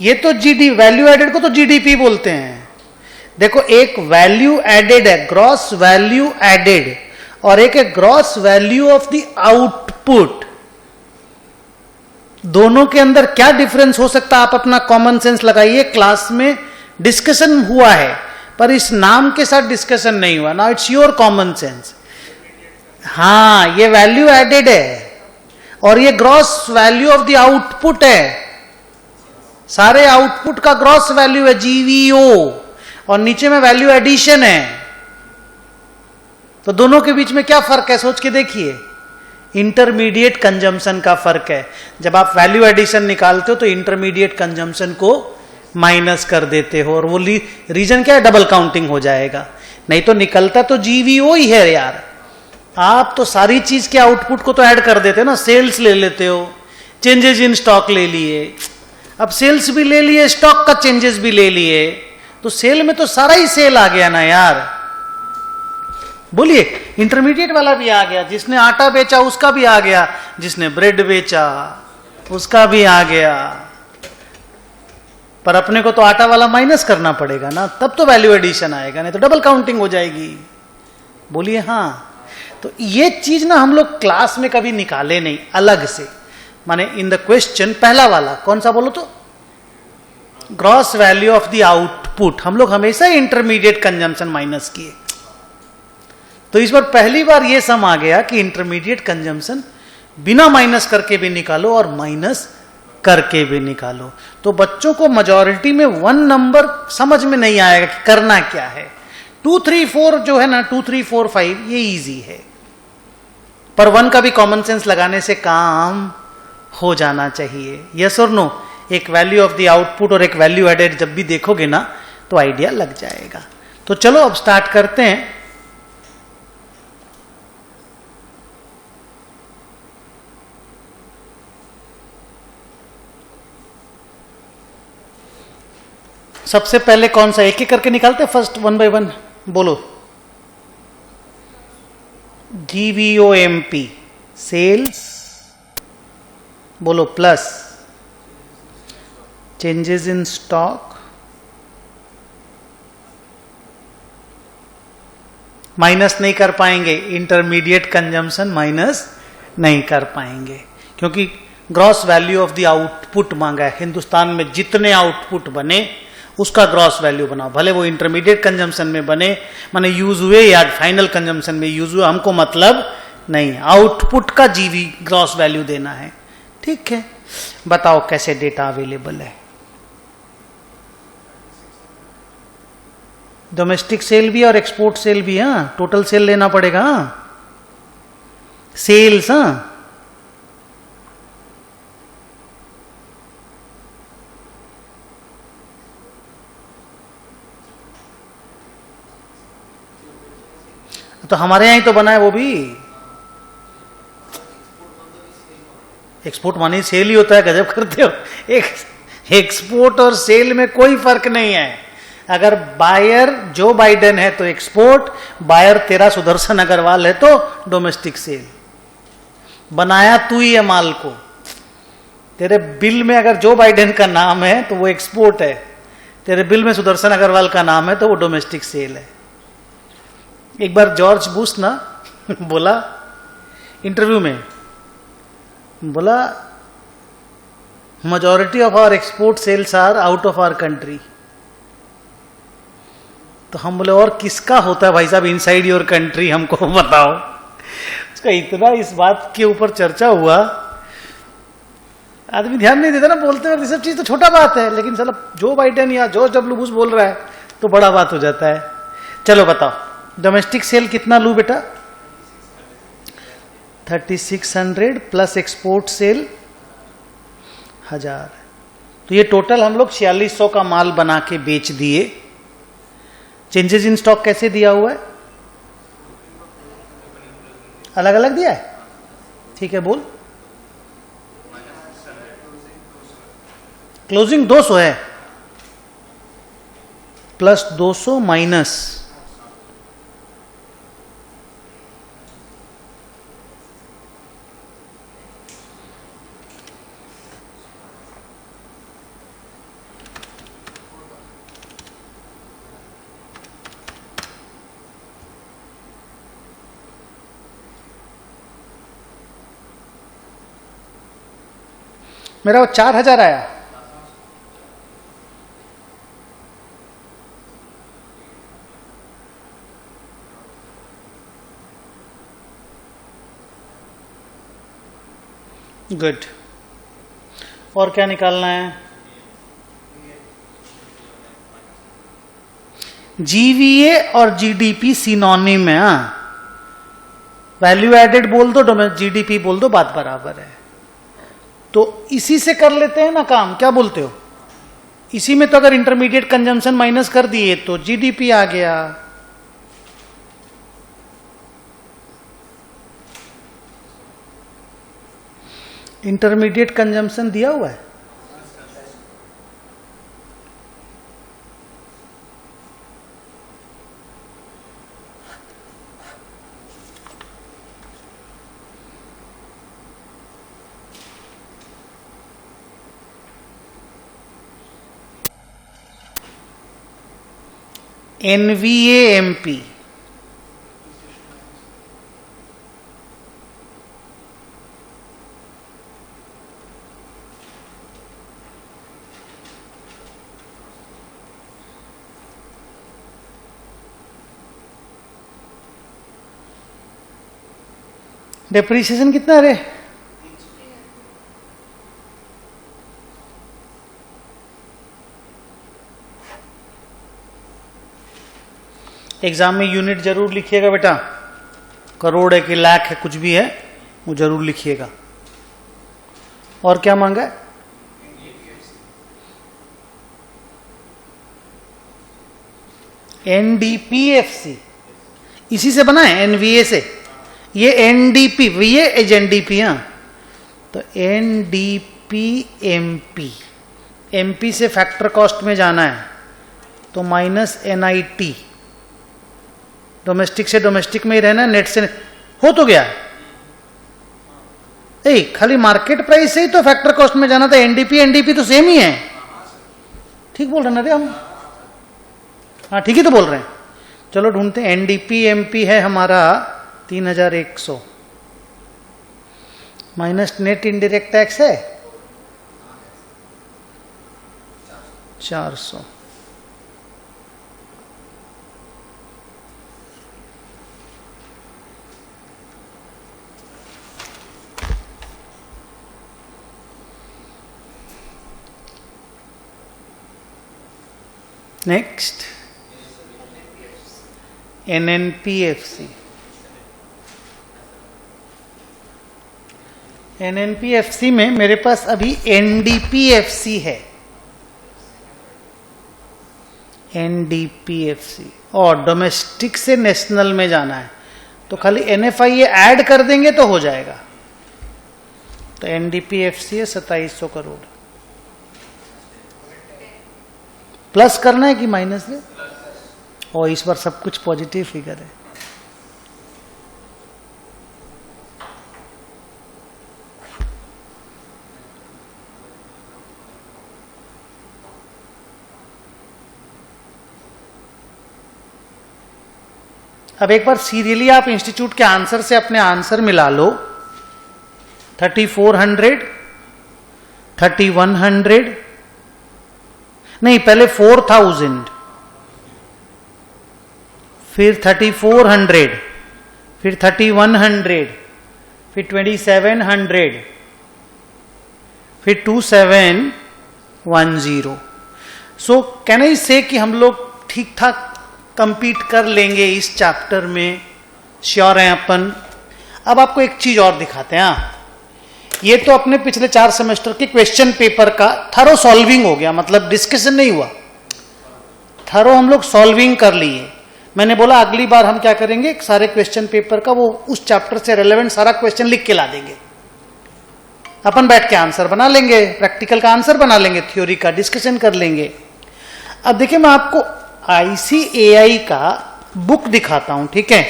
ये तो जीडी, वैल्यू एडेड को तो जीडीपी बोलते हैं। देखो एक वैल्यू एडेड है, ग्रॉस वैल्यू एडेड, और एक है gross value of the output. दोनों के अंदर क्या डिफरेंस हो सकता है? आप अपना कॉमन सेंस लगाइए। क्लास में डिस्कशन हुआ है, पर इस नाम के साथ डिस्कशन नहीं हुआ ना। It's your common sense. हाँ, ये वैल्यू एडेड है और ये gross value of the output है। सारे आउटपुट का ग्रॉस वैल्यू है GVO, और नीचे में वैल्यू एडिशन है। तो दोनों के बीच में क्या फर्क है, सोच के देखिए। इंटरमीडिएट कंजम्पशन का फर्क है। जब आप वैल्यू एडिशन निकालते हो तो इंटरमीडिएट कंजम्पशन को माइनस कर देते हो, और वो रीजन क्या है, डबल काउंटिंग हो जाएगा। नहीं तो निकलता तो GVO ही है यार। आप तो सारी चीज के आउटपुट को तो ऐड कर देते हो ना। सेल्स ले लेते हो, चेंजेस इन स्टॉक ले लिए, अब सेल्स भी ले लिए, स्टॉक का चेंजेस भी ले लिए, तो सेल में तो सारा ही सेल आ गया ना यार। बोलिए, इंटरमीडिएट वाला भी आ गया, जिसने आटा बेचा उसका भी आ गया, जिसने ब्रेड बेचा उसका भी आ गया। पर अपने को तो आटा वाला माइनस करना पड़ेगा ना, तब तो वैल्यू एडिशन आएगा, नहीं तो डबल काउंटिंग हो जाएगी। बोलिए हाँ। तो ये चीज ना हम लोग क्लास में कभी निकाले नहीं अलग से। माने इन द क्वेश्चन पहला वाला कौन सा बोलो तो, gross value of the output, हम लोग हमेशा इंटरमीडिएट कंजम्पशन माइनस किए। तो इस बार पहली बार ये सम आ गया कि इंटरमीडिएट कंजम्पशन बिना माइनस करके भी निकालो और माइनस करके भी निकालो। तो बच्चों को मेजॉरिटी में 1 नंबर समझ में नहीं आएगा कि करना क्या है। 2, 3, 4 जो है ना, 2, 3, 4, 5 ये इजी है, पर 1 का भी कॉमन सेंस लगाने से काम हो जाना चाहिए। यस और नो? एक वैल्यू ऑफ द आउटपुट और एक वैल्यू एडेड जब भी देखोगे ना तो आइडिया लग जाएगा। तो चलो अब स्टार्ट करते हैं। सबसे पहले कौन सा, एक एक करके निकालते हैं, फर्स्ट 1 by 1 बोलो। GVOMP सेल्स, बोलो, plus changes in stock, minus नहीं कर पाएंगे, इंटरमीडिएट कंजम्पशन माइनस नहीं कर पाएंगे, क्योंकि gross value of the output मांगा है। हिंदुस्तान में जितने आउटपुट बने उसका ग्रॉस वैल्यू बनाओ, भले वो इंटरमीडिएट कंजम्पशन में बने, माने यूज हुए या फाइनल कंजम्पशन में यूज हुए, हमको मतलब नहीं, आउटपुट का जीवी ग्रॉस वैल्यू देना है। ठीक है, बताओ कैसे डेटा अवेलेबल है। डोमेस्टिक सेल भी और एक्सपोर्ट सेल भी, हाँ टोटल सेल लेना पड़ेगा, सेल्स, हाँ तो हमारे यहां ही तो बना है वो भी। एक्सपोर्ट मानी सेल ही होता है, गजब करते हो। एक्सपोर्ट और सेल में कोई फर्क नहीं है। अगर बायर जो बाइडेन है तो एक्सपोर्ट, बायर तेरा सुदर्शन अग्रवाल है तो डोमेस्टिक सेल। बनाया तू ही है माल को, तेरे बिल में अगर जो बाइडेन का नाम है तो वो एक्सपोर्ट है, तेरे बिल में सुदर्शन अग्रवाल का नाम है तो वो डोमेस्टिक सेल है। एक बार जॉर्ज बुश ना बोला इंटरव्यू में, बोला majority of our export sales are out of our country. तो हम बोले और किसका होता है भाई साहब इनसाइड योर कंट्री, हमको बताओ। उसका इतना इस बात के ऊपर चर्चा हुआ, आदमी ध्यान नहीं देता ना बोलते वक्त, सब चीज तो छोटा बात है, लेकिन साला जो बाइडेन या जॉर्ज डब्ल्यू बुश बोल रहा है तो बड़ा बात हो जाता है। चलो बताओ डोमेस्टिक सेल कितना लू बेटा, 3600 प्लस एक्सपोर्ट सेल 1000। तो ये टोटल हम लोग 4600 का माल बना के बेच दिए। चेंजेस इन स्टॉक कैसे दिया हुआ है, अलग अलग दिया है, ठीक है बोल। क्लोजिंग 200 है, प्लस 200 माइनस मेरा वो 4000 आया। गुड, और क्या निकालना है, जीवीए और जीडीपी सिनोनिम है। वैल्यू एडेड बोल दो, जीडीपी बोल दो, बात बराबर है। तो इसी से कर लेते हैं ना काम, क्या बोलते हो। इसी में तो अगर इंटरमीडिएट कंजम्पशन माइनस कर दिए तो जीडीपी आ गया। इंटरमीडिएट कंजम्पशन दिया हुआ है, एनवीएएमपी डेप्रिसिएशन कितना रे, एग्जाम में यूनिट जरूर लिखिएगा बेटा, करोड़ है कि लाख है कुछ भी है वो जरूर लिखिएगा। और क्या मांगा है, एनडीपीएफसी, इसी से बना है एनवीए से, ये एनडीपी, वीए एज एनडीपी। हाँ तो एनडीपीएमपी, एमपी से फैक्टर कॉस्ट में जाना है तो माइनस एनआईटी, डोमेस्टिक से डोमेस्टिक में ही रहना, नेट से हो तो गया। खाली मार्केट प्राइस से ही तो फैक्टर कॉस्ट में जाना था, एनडीपी एनडीपी तो सेम ही है। ठीक बोल रहे ना रे हम, हाँ ठीक ही तो बोल रहे हैं। चलो ढूंढते हैं। एनडीपी एमपी है हमारा 3100 माइनस नेट इनडायरेक्ट टैक्स है 400। नेक्स्ट एनएनपीएफसी। एनएनपीएफसी में मेरे पास अभी एनडीपीएफसी है, एनडीपीएफसी, और डोमेस्टिक से नेशनल में जाना है तो खाली एनएफआईए ऐड कर देंगे तो हो जाएगा। तो एनडीपीएफसी है 2700 करोड़। प्लस करना है कि माइनस है? और इस बार सब कुछ पॉजिटिव फिगर है। अब एक बार सीरियली आप इंस्टीट्यूट के आंसर से अपने आंसर मिला लो। 3400, 3100, नहीं पहले 4000, फिर 3400, फिर 3100, फिर 2700, फिर 2710। सो कैन आई से कि हम लोग ठीक ठाक कंपीट कर लेंगे इस चैप्टर में, श्योर हैं अपन। अब आपको एक चीज और दिखाते हैं। ये तो अपने पिछले 4 सेमेस्टर के क्वेश्चन पेपर का थरो सॉल्विंग हो गया, मतलब डिस्कशन नहीं हुआ, थरो हम लोग सॉल्विंग कर लिए। मैंने बोला अगली बार हम क्या करेंगे, सारे क्वेश्चन पेपर का वो उस चैप्टर से रेलेवेंट सारा क्वेश्चन लिख के ला देंगे, अपन बैठ के आंसर बना लेंगे, प्रैक्टिकल का आंसर बना लेंगे, थ्योरी का डिस्कशन कर लेंगे। अब देखिए मैं आपको ICAI का बुक दिखाता हूं, ठीक है।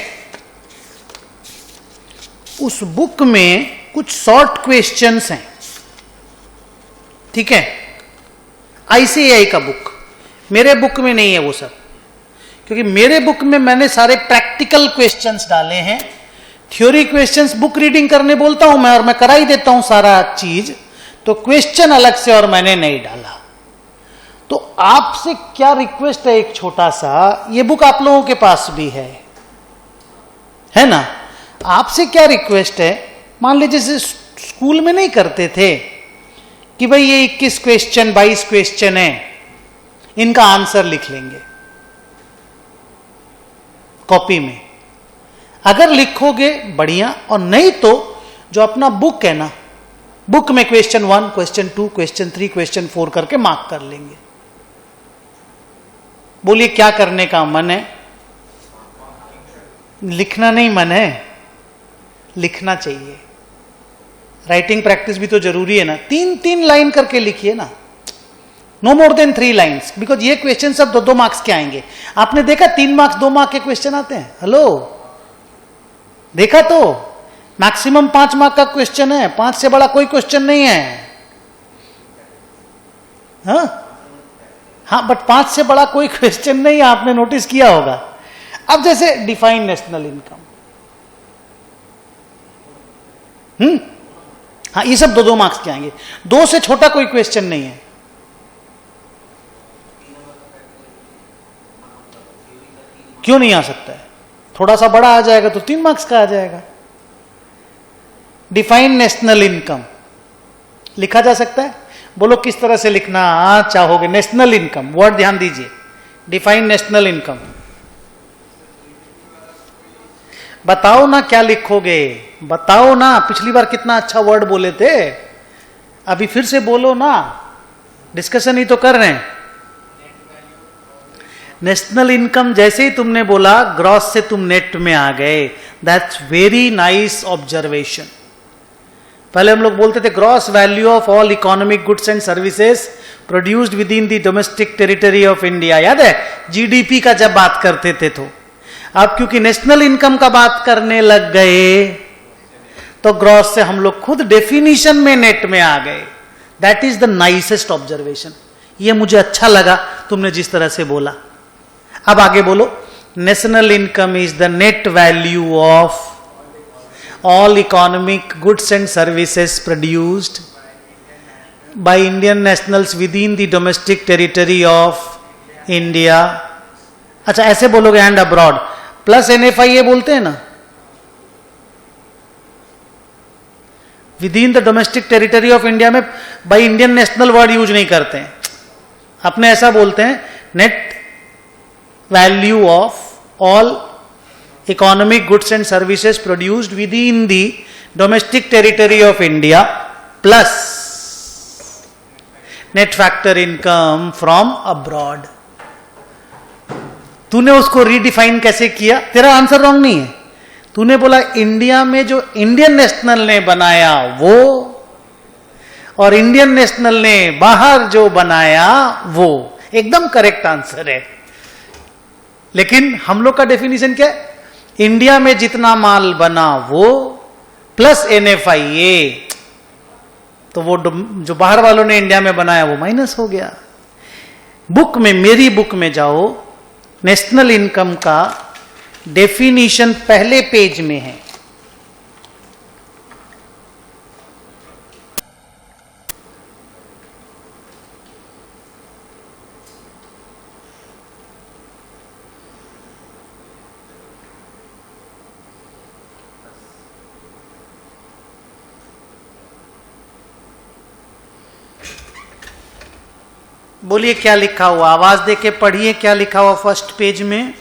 उस बुक में कुछ शॉर्ट क्वेश्चंस हैं, ठीक है। ICAI का बुक, मेरे बुक में नहीं है वो सब, क्योंकि मेरे बुक में मैंने सारे प्रैक्टिकल क्वेश्चंस डाले हैं। थ्योरी क्वेश्चंस बुक रीडिंग करने बोलता हूं मैं, और मैं करा ही देता हूं सारा चीज, तो क्वेश्चन अलग से और मैंने नहीं डाला। तो आपसे क्या रिक्वेस्ट है, एक छोटा सा, ये बुक आप लोगों के पास भी है ना। आपसे क्या रिक्वेस्ट है, मान लीजिए जैसे स्कूल में नहीं करते थे कि भाई ये 21 क्वेश्चन 22 क्वेश्चन है, इनका आंसर लिख लेंगे कॉपी में। अगर लिखोगे बढ़िया, और नहीं तो जो अपना बुक है ना, बुक में क्वेश्चन 1, क्वेश्चन 2, क्वेश्चन 3, क्वेश्चन 4 करके मार्क कर लेंगे। बोलिए क्या करने का मन है? लिखना नहीं मन है, लिखना चाहिए। राइटिंग प्रैक्टिस भी तो जरूरी है ना। 3-3 लाइन करके लिखिए ना, no more than 3 lines, because ये क्वेश्चन सब 2-2 मार्क्स के आएंगे। आपने देखा 3 मार्क्स 2 मार्क के क्वेश्चन आते हैं? हेलो, देखा? तो मैक्सिमम 5 मार्क का क्वेश्चन है, 5 से बड़ा कोई क्वेश्चन नहीं है। हाँ, बट 5 से बड़ा कोई क्वेश्चन नहीं है, आपने नोटिस किया होगा। अब जैसे डिफाइन नेशनल इनकम, हाँ, ये सब 2-2 मार्क्स के आएंगे, 2 से छोटा कोई क्वेश्चन नहीं है। क्यों नहीं आ सकता है? थोड़ा सा बड़ा आ जाएगा तो 3 मार्क्स का आ जाएगा। डिफाइन नेशनल इनकम लिखा जा सकता है? बोलो किस तरह से लिखना चाहोगे? नेशनल इनकम, वर्ड ध्यान दीजिए, डिफाइन नेशनल इनकम। बताओ ना क्या लिखोगे, बताओ ना। पिछली बार कितना अच्छा वर्ड बोले थे, अभी फिर से बोलो ना, डिस्कशन ही तो कर रहे हैं। नेशनल इनकम जैसे ही तुमने बोला, ग्रॉस से तुम नेट में आ गए। That's very nice observation. पहले हम लोग बोलते थे gross value of all economic goods and services produced within the domestic territory of India, याद है? जीडीपी का जब बात करते थे तो। अब क्योंकि नेशनल इनकम का बात करने लग गए तो ग्रॉस से हम लोग खुद डेफिनेशन में नेट में आ गए। That is the nicest observation. ये मुझे अच्छा लगा तुमने जिस तरह से बोला। अब आगे बोलो, national income is the net value of all economic goods and services produced by Indian nationals within the domestic territory of India. अच्छा ऐसे बोलोगे एंड अब्रॉड प्लस NFIA बोलते हैं ना, within the domestic territory of India में by Indian national word use नहीं करते हैं, अपने ऐसा बोलते हैं net value of all economic goods and services produced within the domestic territory of India plus net factor income from abroad. तूने उसको रीडिफाइन कैसे किया? तेरा आंसर रॉन्ग नहीं है। तूने बोला इंडिया में जो इंडियन नेशनल ने बनाया वो, और इंडियन नेशनल ने बाहर जो बनाया वो, एकदम करेक्ट आंसर है। लेकिन हम लोग का डेफिनेशन क्या है? इंडिया में जितना माल बना वो प्लस NFIA, तो वो जो बाहर वालों ने इंडिया में बनाया वो माइनस हो गया। बुक में, मेरी बुक में जाओ, नेशनल इनकम का डेफिनेशन पहले पेज में है। बोलिए क्या लिखा हुआ, आवाज देके पढ़िए क्या लिखा हुआ फर्स्ट पेज में।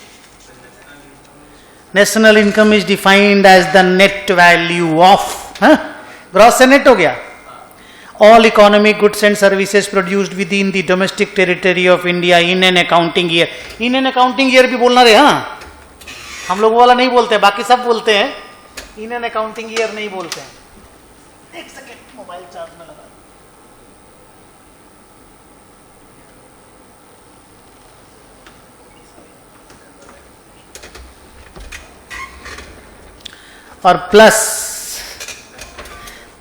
National income is defined as the net value of, gross से नेट हो गया, all economic goods and services produced within the domestic territory of India in an accounting year. In an accounting year भी बोलना रे, हाँ हम लोग वाला नहीं बोलते, बाकी सब बोलते हैं, इन एन अकाउंटिंग ईयर नहीं बोलते हैं। एक सेकेंड मोबाइल चार्ज में लगा। और plus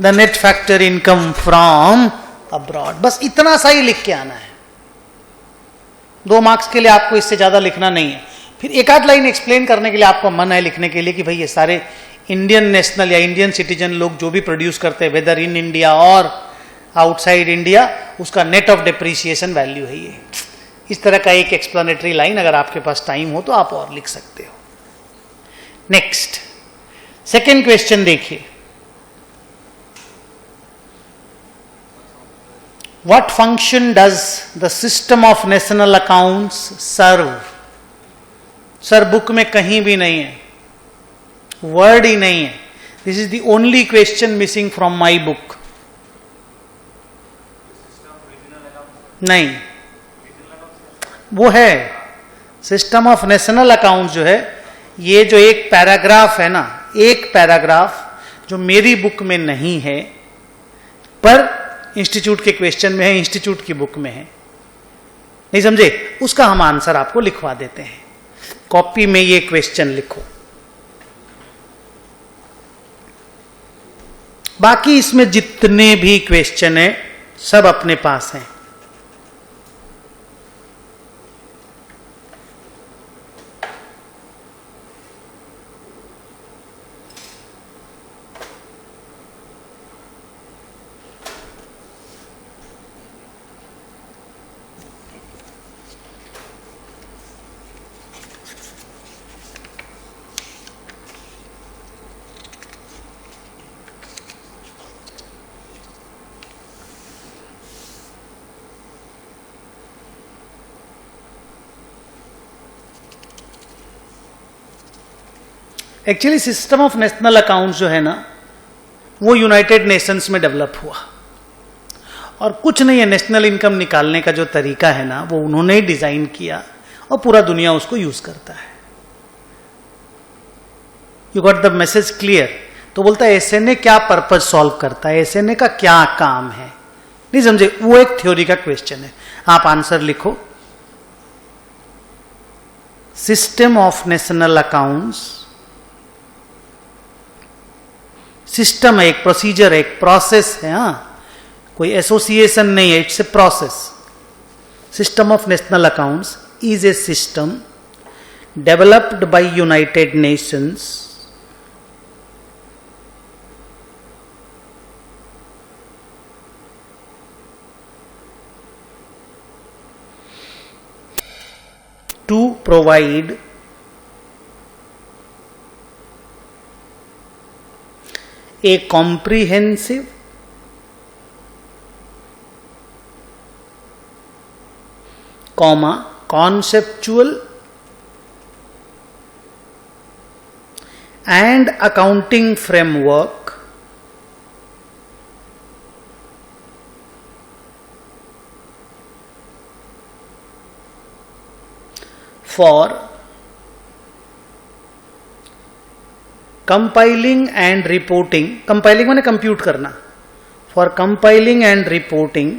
the net factor income from abroad, बस इतना सा ही लिख के आना है। 2 मार्क्स के लिए आपको इससे ज्यादा लिखना नहीं है। फिर एक आध लाइन एक्सप्लेन करने के लिए आपको मन है लिखने के लिए कि भाई ये सारे इंडियन नेशनल या इंडियन सिटीजन लोग जो भी प्रोड्यूस करते हैं वेदर इन इंडिया और आउटसाइड इंडिया, उसका नेट ऑफ डिप्रिसिएशन वैल्यू है ये। इस तरह का एक एक्सप्लेनेटरी लाइन अगर आपके पास टाइम हो तो आप और लिख सकते हो। नेक्स्ट सेकेंड क्वेश्चन देखिए, what function does the system of national accounts serve? Sir book में कहीं भी नहीं है, वर्ड ही नहीं है। This is the only question missing from my book. नहीं, वो है सिस्टम ऑफ नेशनल अकाउंट जो है, ये जो एक पैराग्राफ है ना, एक पैराग्राफ जो मेरी बुक में नहीं है पर इंस्टीट्यूट के क्वेश्चन में है, इंस्टीट्यूट की बुक में है, नहीं समझे? उसका हम आंसर आपको लिखवा देते हैं। कॉपी में ये क्वेश्चन लिखो, बाकी इसमें जितने भी क्वेश्चन है सब अपने पास हैं। Actually system of national accounts जो है ना, वो यूनाइटेड नेशंस में डेवलप हुआ, और कुछ नहीं है, नेशनल इनकम निकालने का जो तरीका है ना वो उन्होंने ही डिजाइन किया और पूरा दुनिया उसको यूज करता है। You got the message clear? तो बोलता है एसएनए क्या पर्पज सॉल्व करता है, एसएनए का क्या काम है, नहीं समझे? वो एक थ्योरी का क्वेश्चन है। आप आंसर लिखो, system of national accounts, system है, एक प्रोसीजर है, एक प्रोसेस है, हाँ कोई एसोसिएशन नहीं है, it's a process. System of national accounts is a system developed by United Nations to provide a comprehensive, conceptual and accounting framework for compiling and reporting, compiling माने कंप्यूट करना, for compiling and reporting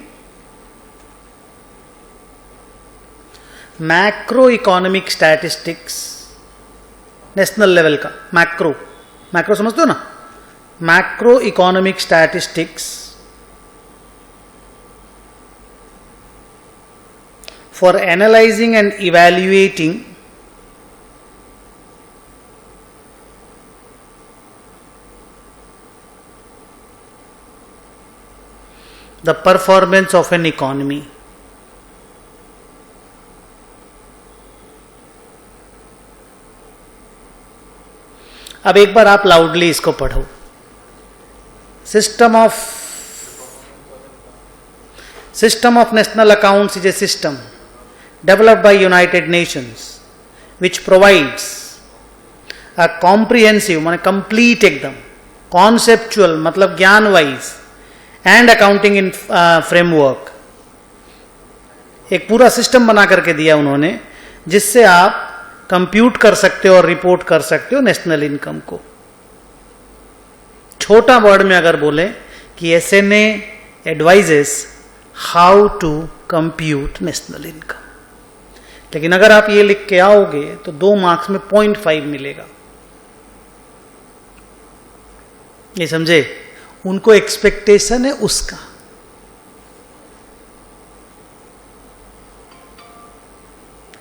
macro economic statistics, national level का macro, macro समझते हो ना, macro economic statistics for analysing and evaluating the performance of an economy. अब एक बार आप loudly इसको पढ़ो. System of national accounts is a system developed by United Nations which provides a comprehensive माने कंप्लीट, एकदम कॉन्सेप्चुअल मतलब ज्ञान wise and accounting in framework. एक पूरा सिस्टम बना करके दिया उन्होंने जिससे आप कंप्यूट कर सकते हो और रिपोर्ट कर सकते हो नेशनल इनकम को. छोटा वर्ड में अगर बोले कि SNA advises how to compute national income. लेकिन अगर आप ये लिख के आओगे तो 2 मार्क्स में 0.5 मिलेगा. ये समझे? उनको एक्सपेक्टेशन है उसका.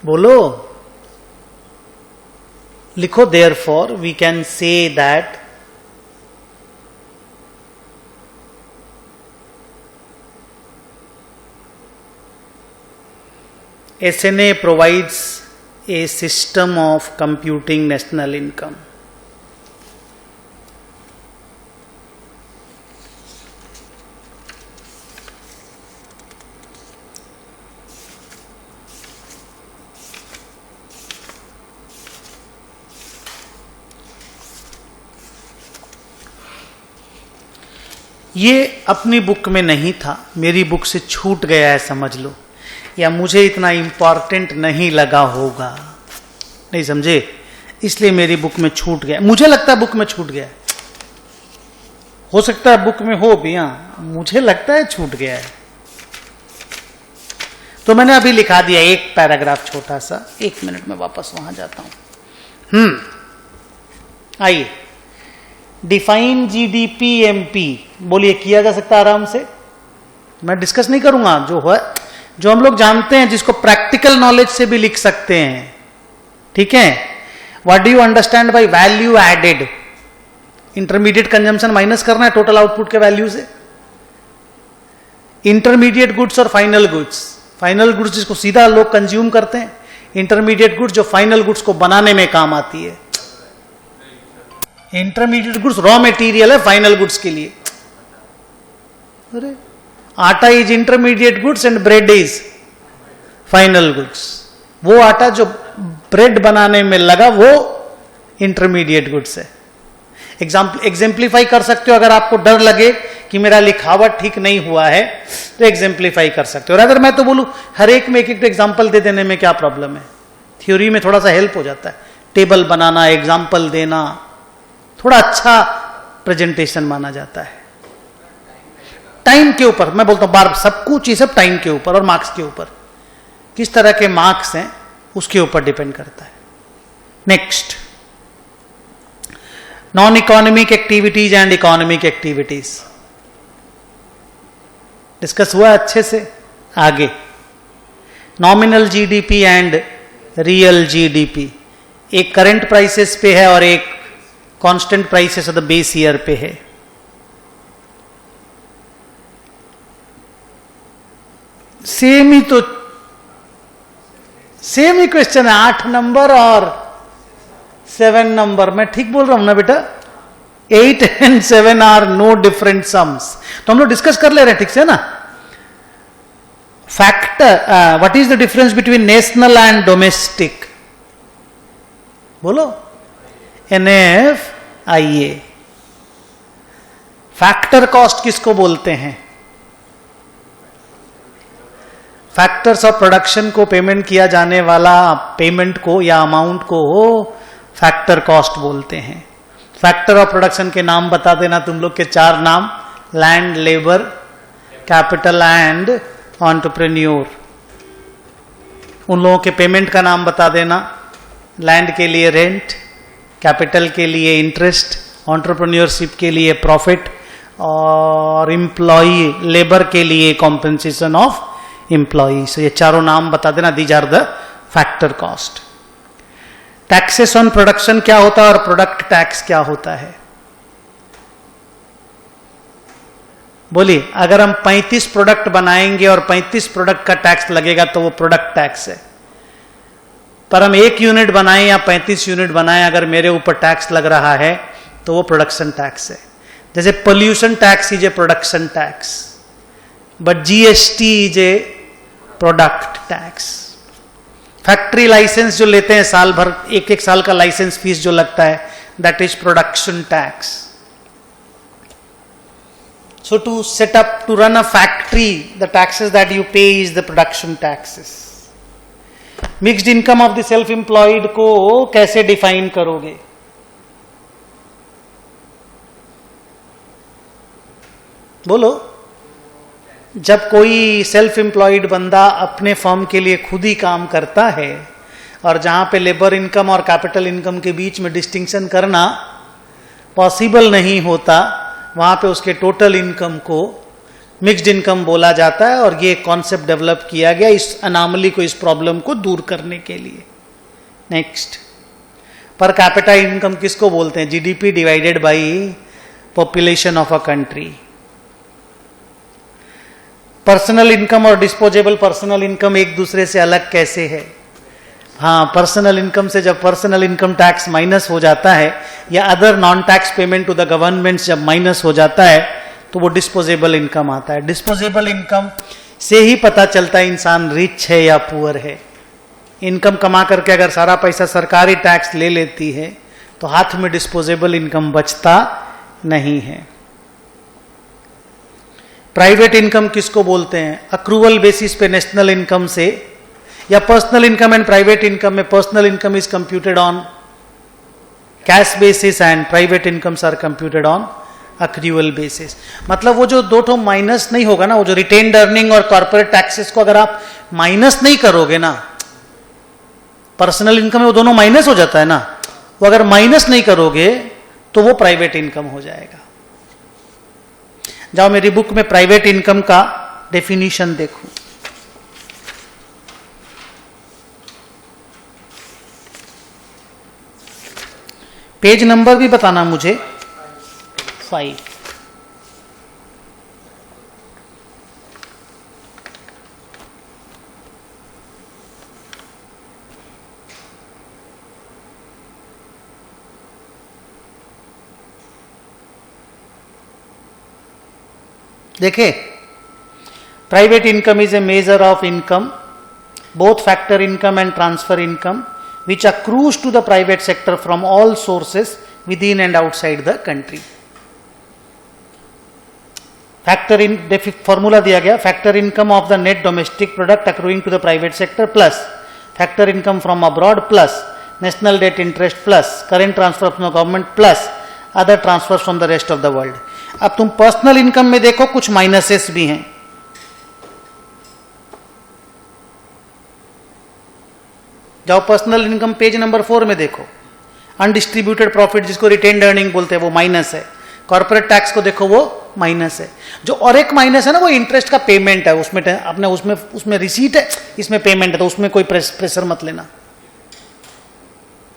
बोलो, लिखो. therefore we can say that SNA provides a system of computing national income. ये अपनी बुक में नहीं था, मेरी बुक से छूट गया है समझ लो, या मुझे इतना इंपॉर्टेंट नहीं लगा होगा, नहीं समझे, इसलिए मेरी बुक में छूट गया. मुझे लगता है बुक में छूट गया, हो सकता है बुक में हो भी, हाँ मुझे लगता है छूट गया है. तो मैंने अभी लिखा दिया एक पैराग्राफ छोटा सा. 1 मिनट में वापस वहां जाता हूं. आइए, डिफाइन जीडीपी एमपी. बोलिए, किया जा सकता है आराम से. मैं डिस्कस नहीं करूंगा, जो हम लोग जानते हैं, जिसको प्रैक्टिकल नॉलेज से भी लिख सकते हैं. ठीक है. What do you understand by value added? Intermediate consumption minus करना है टोटल आउटपुट के वैल्यू से. इंटरमीडिएट गुड्स और फाइनल गुड्स. फाइनल गुड्स जिसको सीधा लोग कंज्यूम करते हैं, इंटरमीडिएट गुड्स जो फाइनल गुड्स को बनाने में काम आती है. इंटरमीडिएट गुड्स रॉ मटेरियल है फाइनल गुड्स के लिए. अरे atta is intermediate goods and bread is final goods. वो आटा जो ब्रेड बनाने में लगा वो इंटरमीडिएट गुड्स है. एग्जाम्प्लीफाई कर सकते हो. अगर आपको डर लगे कि मेरा लिखावट ठीक नहीं हुआ है तो एग्जाम्प्लीफाई कर सकते हो. और अगर मैं तो बोलूं हर एक में एक एग्जाम्पल दे देने में क्या प्रॉब्लम है? थ्योरी में थोड़ा सा हेल्प हो जाता है. टेबल बनाना, एग्जाम्पल देना, थोड़ा अच्छा प्रेजेंटेशन माना जाता है. टाइम के ऊपर मैं बोलता हूं बार, सब कुछ ये सब टाइम के ऊपर और मार्क्स के ऊपर, किस तरह के मार्क्स हैं उसके ऊपर डिपेंड करता है. Next, non economic activities and economic activities discuss हुआ अच्छे से. आगे, nominal GDP and real GDP. एक करंट प्राइसेस पे है और एक constant prices of the base year पे है। सेम ही क्वेश्चन है, 8 नंबर और 7 नंबर। मैं ठीक बोल रहा हूं ना बेटा? 8 and 7 are no different sums. तो हम लोग डिस्कस कर ले रहे हैं, ठीक से ना? Factor, what is the difference between national and domestic? बोलो। NFIA। फैक्टर कॉस्ट किसको बोलते हैं? फैक्टर्स ऑफ प्रोडक्शन को पेमेंट किया जाने वाला पेमेंट को या अमाउंट को फैक्टर कॉस्ट बोलते हैं। फैक्टर ऑफ प्रोडक्शन के नाम बता देना तुम लोग के 4 नाम: land, labour, capital and entrepreneur. उन लोगों के पेमेंट का नाम बता देना। लैंड के लिए रेंट, कैपिटल के लिए इंटरेस्ट, एंटरप्रेन्योरशिप के लिए प्रॉफिट और एम्प्लॉई लेबर के लिए कॉम्पेंसेशन ऑफ एम्प्लॉईज। ये चारों नाम बता देना। These are the factor cost. Taxes on production क्या होता है और प्रोडक्ट टैक्स क्या होता है? बोलिए। अगर हम 35 प्रोडक्ट बनाएंगे और 35 प्रोडक्ट का टैक्स लगेगा तो वो प्रोडक्ट टैक्स है। पर हम 1 यूनिट बनाएं या 35 यूनिट बनाएं, अगर मेरे ऊपर टैक्स लग रहा है तो वो प्रोडक्शन टैक्स है। जैसे pollution tax is a production tax, but GST is a product tax. Factory license जो लेते हैं साल भर, एक साल का लाइसेंस फीस जो लगता है, that is production tax. So to set up, to run a factory, the taxes that you pay is the production taxes. Mixed income of the self-employed को कैसे डिफाइन करोगे? बोलो। जब कोई सेल्फ एम्प्लॉयड बंदा अपने फर्म के लिए खुद ही काम करता है और जहां पे लेबर इनकम और कैपिटल इनकम के बीच में डिस्टिंक्शन करना पॉसिबल नहीं होता, वहां पे उसके टोटल इनकम को मिक्स्ड इनकम बोला जाता है। और ये कॉन्सेप्ट डेवलप किया गया इस अनामली को, इस प्रॉब्लम को दूर करने के लिए। नेक्स्ट, पर कैपिटा इनकम किसको बोलते हैं? GDP divided by population of a country. Personal income और डिस्पोजेबल पर्सनल इनकम एक दूसरे से अलग कैसे है? हाँ, पर्सनल इनकम से जब पर्सनल इनकम टैक्स माइनस हो जाता है या other non tax payment to the government जब माइनस हो जाता है तो वो डिस्पोजेबल इनकम आता है। डिस्पोजेबल इनकम से ही पता चलता है इंसान रिच है या पुअर है। इनकम कमा करके अगर सारा पैसा सरकारी टैक्स ले लेती है तो हाथ में डिस्पोजेबल इनकम बचता नहीं है। प्राइवेट इनकम किसको बोलते हैं? अक्रूवल बेसिस पे नेशनल इनकम से या personal income and private income में personal income is computed on cash basis and private incomes are computed on accrual basis. मतलब वो जो 2 माइनस नहीं होगा ना, वो जो रिटेन्ड अर्निंग और कॉर्पोरेट टैक्सेस को अगर आप माइनस नहीं करोगे ना, पर्सनल इनकम में वो दोनों माइनस हो जाता है ना, वो अगर माइनस नहीं करोगे तो वो प्राइवेट इनकम हो जाएगा। जाओ मेरी बुक में प्राइवेट इनकम का डेफिनेशन देखो। पेज नंबर भी बताना मुझे। 5। देखे, private income is a measure of income, both factor income and transfer income which accrues to the private sector from all sources within and outside the country. Factor in formula दिया गया, factor income of the net domestic product accruing to the private sector plus factor income from abroad plus national debt interest plus current transfer from the government plus other transfers from the rest of the world. अब तुम personal income में देखो कुछ minuses भी हैं। जाओ personal income page number 4 में देखो। अनडिस्ट्रीब्यूटेड प्रॉफिट जिसको रिटेन्ड अर्निंग बोलते हैं वो माइनस है। कॉर्पोरेट टैक्स को देखो वो माइनस है। जो और एक माइनस है ना वो इंटरेस्ट का पेमेंट है, उसमें अपने उसमें रिसीट है, इसमें पेमेंट है, तो उसमें कोई प्रेशर मत लेना।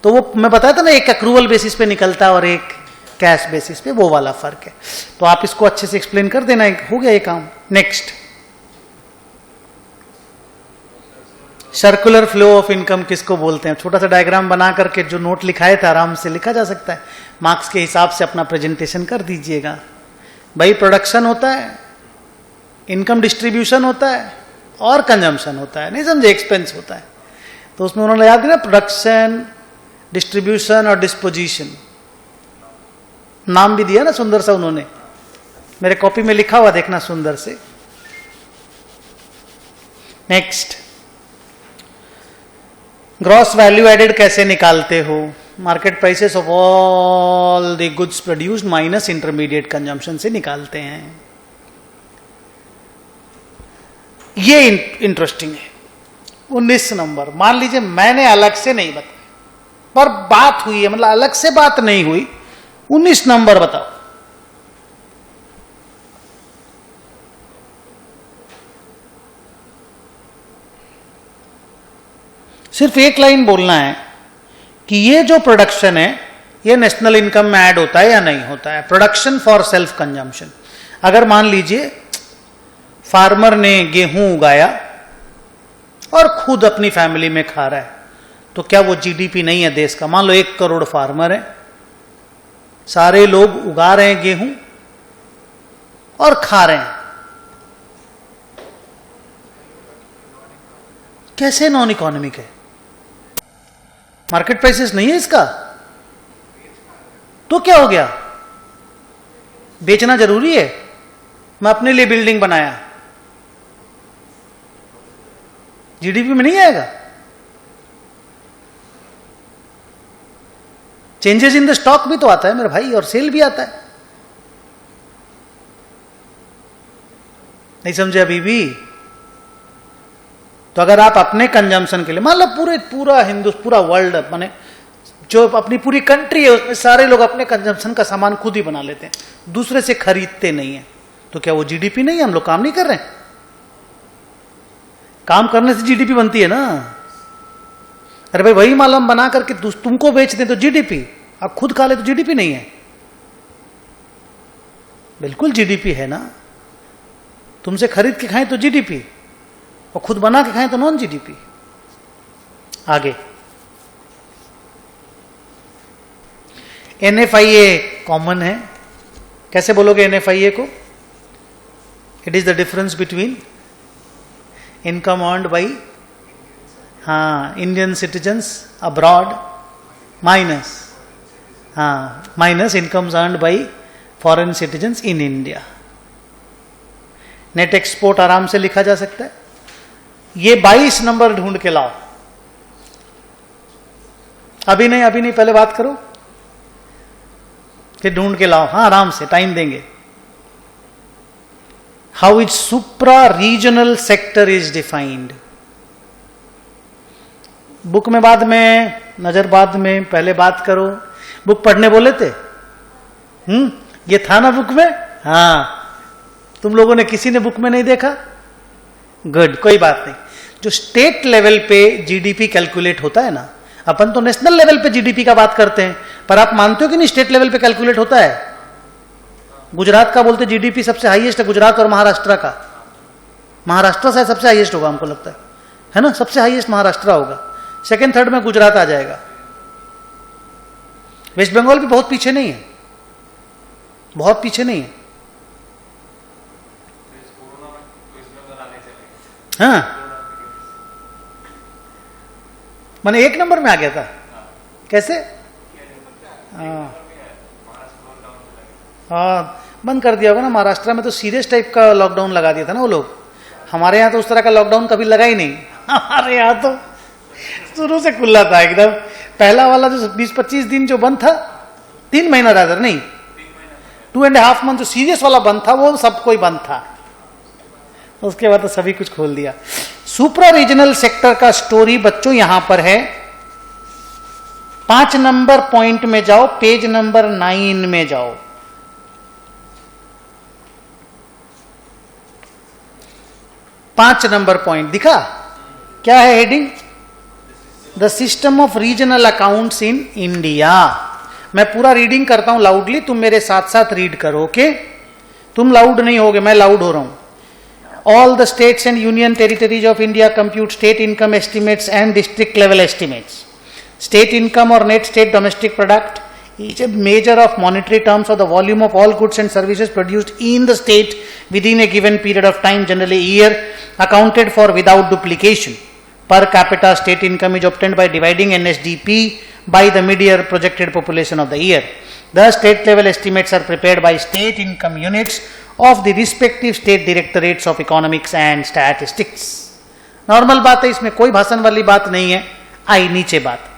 तो वो मैं बताया था ना, एक एक्रूवल बेसिस पे निकलता है और एक कैश बेसिस पे, वो वाला फर्क है। तो आप इसको अच्छे से एक्सप्लेन कर देना, हो गया ये काम। Next, circular flow of income किसको बोलते हैं? छोटा सा डायग्राम बना करके जो नोट लिखाए थे आराम से लिखा जा सकता है, मार्क्स के हिसाब से अपना प्रेजेंटेशन कर दीजिएगा। भाई प्रोडक्शन होता है, इनकम डिस्ट्रीब्यूशन होता है और कंजम्पशन होता है, नहीं समझे, एक्सपेंस होता है। तो उसमें उन्होंने याद दिया प्रोडक्शन, डिस्ट्रीब्यूशन और डिस्पोजिशन, नाम भी दिया ना सुंदर सा उन्होंने, मेरे कॉपी में लिखा हुआ, देखना सुंदर से। नेक्स्ट, ग्रॉस वैल्यू एडेड कैसे निकालते हो? Market prices of all the goods produced minus intermediate consumption से निकालते हैं। ये इंटरेस्टिंग है। 19 नंबर, मान लीजिए मैंने अलग से नहीं बताया पर बात हुई है, मतलब अलग से बात नहीं हुई। 19 नंबर बताओ। सिर्फ एक लाइन बोलना है कि ये जो प्रोडक्शन है ये नेशनल इनकम में ऐड होता है या नहीं होता है। प्रोडक्शन फॉर सेल्फ कंजम्पशन, अगर मान लीजिए फार्मर ने गेहूं उगाया और खुद अपनी फैमिली में खा रहा है, तो क्या वो जीडीपी नहीं है देश का? मान लो 1 करोड़ फार्मर है, सारे लोग उगा रहे हैं गेहूं और खा रहे हैं, कैसे नॉन इकोनॉमिक है? मार्केट प्राइसेस नहीं है इसका, तो क्या हो गया? बेचना जरूरी है? मैं अपने लिए बिल्डिंग बनाया, जीडीपी में नहीं आएगा? चेंजेस इन द स्टॉक भी तो आता है मेरे भाई, और सेल भी आता है। नहीं समझे अभी भी? तो अगर आप अपने कंजम्पशन के लिए, मान लो पूरा वर्ल्ड, माने जो अपनी पूरी कंट्री है उसमें सारे लोग अपने कंजम्पशन का सामान खुद ही बना लेते हैं, दूसरे से खरीदते नहीं है, तो क्या वो जीडीपी नहीं है? हम लोग काम नहीं कर रहे हैं? काम करने से जीडीपी बनती है ना। अरे भाई वही माल हम बना करके तुमको बेच दें तो जीडीपी, आप खुद खा ले तो जीडीपी नहीं है? बिल्कुल जीडीपी है ना। तुमसे खरीद के खाएं तो जीडीपी, और खुद बना के खाएं तो नॉन जीडीपी। आगे, एनएफआईए कॉमन है, कैसे बोलोगे एनएफआईए को? It is the difference between income earned by Indian citizens abroad minus incomes earned by foreign citizens in India. Net export आराम से लिखा जा सकता है। ये 22 नंबर ढूंढ के लाओ। अभी नहीं, पहले बात करो, फिर ढूंढ के लाओ। हाँ, आराम से, टाइम देंगे। How it supra regional sector is defined. Book में बाद में, नजर बाद में, पहले बात करो। बुक पढ़ने बोले थे? ये था ना बुक में? हाँ, तुम लोगों ने किसी ने बुक में नहीं देखा? गुड, कोई बात नहीं। जो स्टेट लेवल पे जीडीपी कैलकुलेट होता है ना, अपन तो नेशनल लेवल पे जीडीपी का बात करते हैं, पर आप मानते हो कि नहीं स्टेट लेवल पे कैलकुलेट होता है? गुजरात का बोलते जीडीपी सबसे हाईएस्ट है, गुजरात और महाराष्ट्र का। महाराष्ट्र शायद सबसे हाईएस्ट होगा, हमको लगता है ना? सबसे हाईएस्ट महाराष्ट्र होगा, सेकंड थर्ड में गुजरात आ जाएगा। वेस्ट बंगाल भी बहुत पीछे नहीं है, बहुत पीछे नहीं है। हाँ, मैंने 1 नंबर में आ गया था। कैसे? हाँ, बंद कर दिया होगा ना। महाराष्ट्र में तो सीरियस टाइप का लॉकडाउन लगा दिया था ना वो लोग। हमारे यहाँ तो उस तरह का लॉकडाउन कभी लगा ही नहीं। हमारे यहाँ तो शुरू से खुला था एकदम। पहला वाला जो 20-25 दिन जो बंद था, 3 महीना रादर नहीं, 2.5 मंथ जो सीरियस वाला बंद था, वो सबको ही बंद था। उसके बाद तो सभी कुछ खोल दिया। सुप्रा रीजनल सेक्टर का स्टोरी बच्चों यहां पर है। 5 नंबर पॉइंट में जाओ, पेज नंबर 9 में जाओ। पांच नंबर पॉइंट दिखा? क्या है heading? The system of regional accounts in India. मैं पूरा रीडिंग करता हूं लाउडली, तुम मेरे साथ साथ रीड करो, ओके? तुम लाउड नहीं होगे, मैं लाउड हो रहा हूं। All the states and union territories of India compute state income estimates and district level estimates. State income or net state domestic product is a measure of monetary terms of the volume of all goods and services produced in the state within a given period of time, generally a year, accounted for without duplication. Per capita state income is obtained by dividing NSDP by the mid-year projected population of the year. The state level estimates are prepared by state income units of the respective state directorates of economics and statistics. Normal बात है, इसमें कोई भाषण वाली बात नहीं है। आई नीचे बात।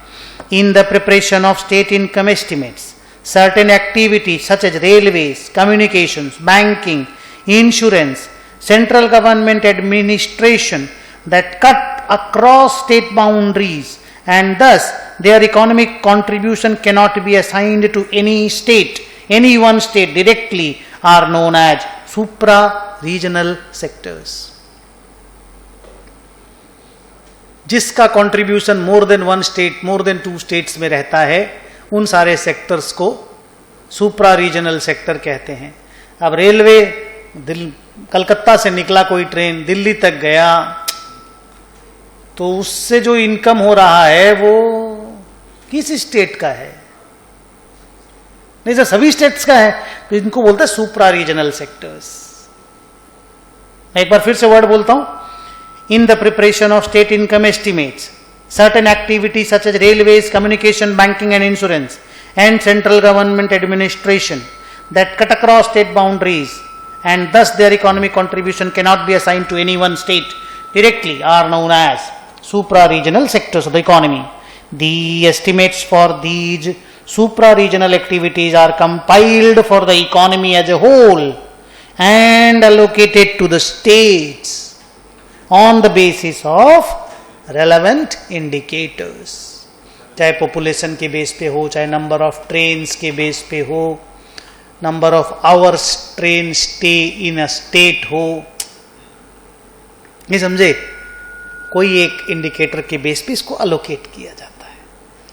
In the preparation of state income estimates, certain activities such as railways, communications, banking, insurance, central government administration that cut across state boundaries and thus their economic contribution cannot be assigned to any state, any one state directly, are known as supra-regional sectors. जिसका contribution more than one state, more than two states में रहता है, उन सारे sectors को सुप्रा regional sector कहते हैं। अब रेलवे, कलकत्ता से निकला कोई ट्रेन, दिल्ली तक गया, तो उससे जो इनकम हो रहा है वो किस स्टेट का है? नहीं सर, सभी स्टेट्स का है, तो इनको बोलते हैं सुप्रा रीजनल सेक्टर्स। मैं एक बार फिर से वर्ड बोलता हूं। In the preparation of state income estimates, certain activities such as railways, communication, banking and insurance, and central government administration that cut across state boundaries and thus their economic contribution cannot be assigned to any one state directly are known as supra-regional sectors of the economy. The estimates for these supra-regional activities are compiled for the economy as a whole and allocated to the states on the basis of relevant indicators. चाहे population के base पे हो, चाहे number of trains के base पे हो, number of hours train stay in a state हो, ये समझे? कोई एक इंडिकेटर के बेस पे इसको अलोकेट किया जाता है।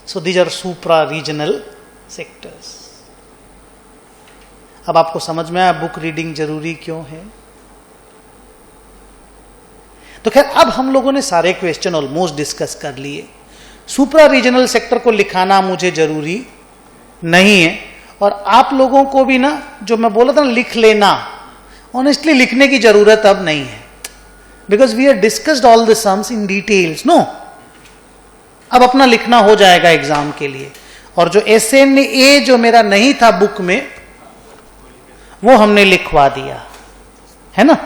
So these are supra regional sectors. अब आपको समझ में आया बुक रीडिंग जरूरी क्यों है? तो खैर, अब हम लोगों ने सारे क्वेश्चन ऑलमोस्ट डिस्कस कर लिए। सुप्रा रीजनल सेक्टर को लिखाना मुझे जरूरी नहीं है, और आप लोगों को भी ना, जो मैं बोला था ना लिख लेना, ऑनेस्टली लिखने की जरूरत अब नहीं है, because we are discussed all the sums in details. No, अब अपना लिखना हो जाएगा एग्जाम के लिए। और जो SNA जो मेरा नहीं था बुक में, वो हमने लिखवा दिया है ना।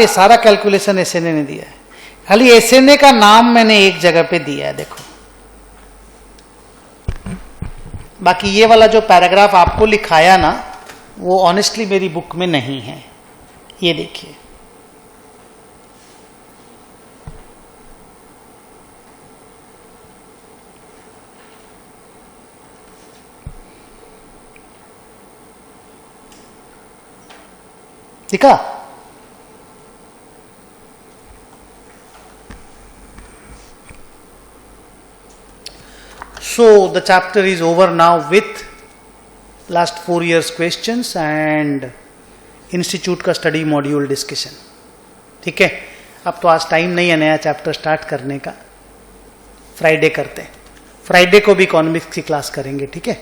सारा कैलकुलेशन SNA ने दिया है, खाली SNA का नाम मैंने एक जगह पे दिया है, देखो। बाकी ये वाला जो पैराग्राफ आपको लिखाया ना, वो ऑनेस्टली मेरी बुक में नहीं है। ये देखिए, ठीक है? So the chapter is over now with last 4 years questions and institute का स्टडी मॉड्यूल डिस्कशन। ठीक है, अब तो आज टाइम नहीं है नया चैप्टर स्टार्ट करने का, फ्राइडे करते हैं। फ्राइडे को भी इकोनॉमिक्स की क्लास करेंगे, ठीक है?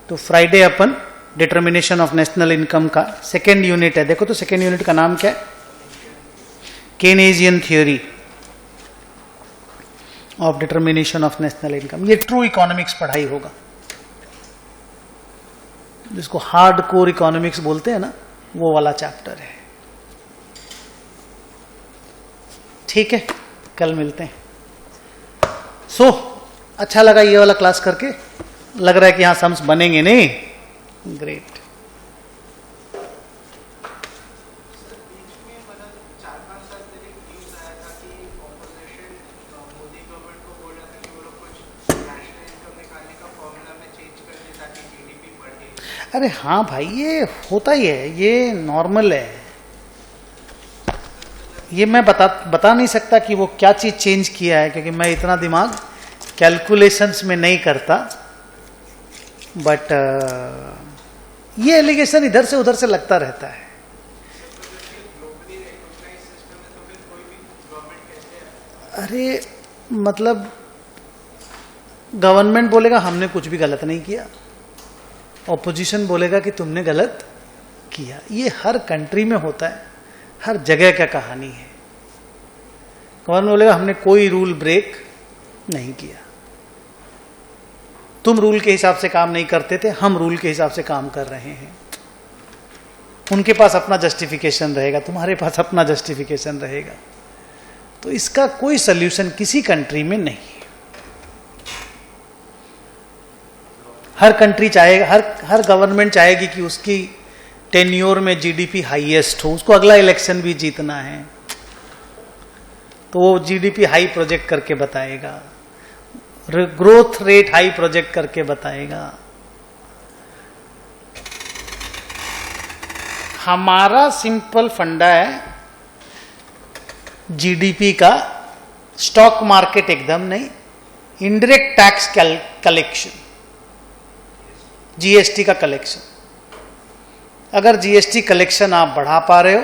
तो फ्राइडे अपन डिटर्मिनेशन ऑफ नेशनल इनकम का सेकेंड यूनिट है। देखो तो सेकेंड यूनिट का नाम क्या है? Keynesian theory of determination of national income. ये ट्रू इकोनॉमिक्स पढ़ाई होगा, जिसको हार्ड कोर इकोनॉमिक्स बोलते हैं ना, वो वाला चैप्टर है। ठीक है, कल मिलते हैं। अच्छा लगा ये वाला क्लास करके? लग रहा है कि यहां सम्स बनेंगे नहीं? ग्रेट। अरे हाँ भाई, ये होता ही है, ये नॉर्मल है। ये मैं बता नहीं सकता कि वो क्या चीज चेंज किया है, क्योंकि मैं इतना दिमाग कैलकुलेशंस में नहीं करता। बट ये एलिगेशन इधर से उधर से लगता रहता है। अरे मतलब गवर्नमेंट बोलेगा हमने कुछ भी गलत नहीं किया, ऑपोजिशन बोलेगा कि तुमने गलत किया। ये हर कंट्री में होता है, हर जगह का कहानी है। गवर्नमेंट बोलेगा हमने कोई रूल ब्रेक नहीं किया, तुम रूल के हिसाब से काम नहीं करते थे, हम रूल के हिसाब से काम कर रहे हैं। उनके पास अपना जस्टिफिकेशन रहेगा, तुम्हारे पास अपना जस्टिफिकेशन रहेगा। तो इसका कोई सल्यूशन किसी कंट्री में नहीं है। हर कंट्री चाहेगा, हर गवर्नमेंट चाहेगी कि उसकी टेन्योर में जीडीपी हाईएस्ट हो, उसको अगला इलेक्शन भी जीतना है, तो वो जीडीपी हाई प्रोजेक्ट करके बताएगा, ग्रोथ रेट हाई प्रोजेक्ट करके बताएगा। हमारा सिंपल फंडा है जीडीपी का, स्टॉक मार्केट एकदम नहीं, इनडायरेक्ट टैक्स कलेक्शन, जीएसटी का कलेक्शन। अगर जीएसटी कलेक्शन आप बढ़ा पा रहे हो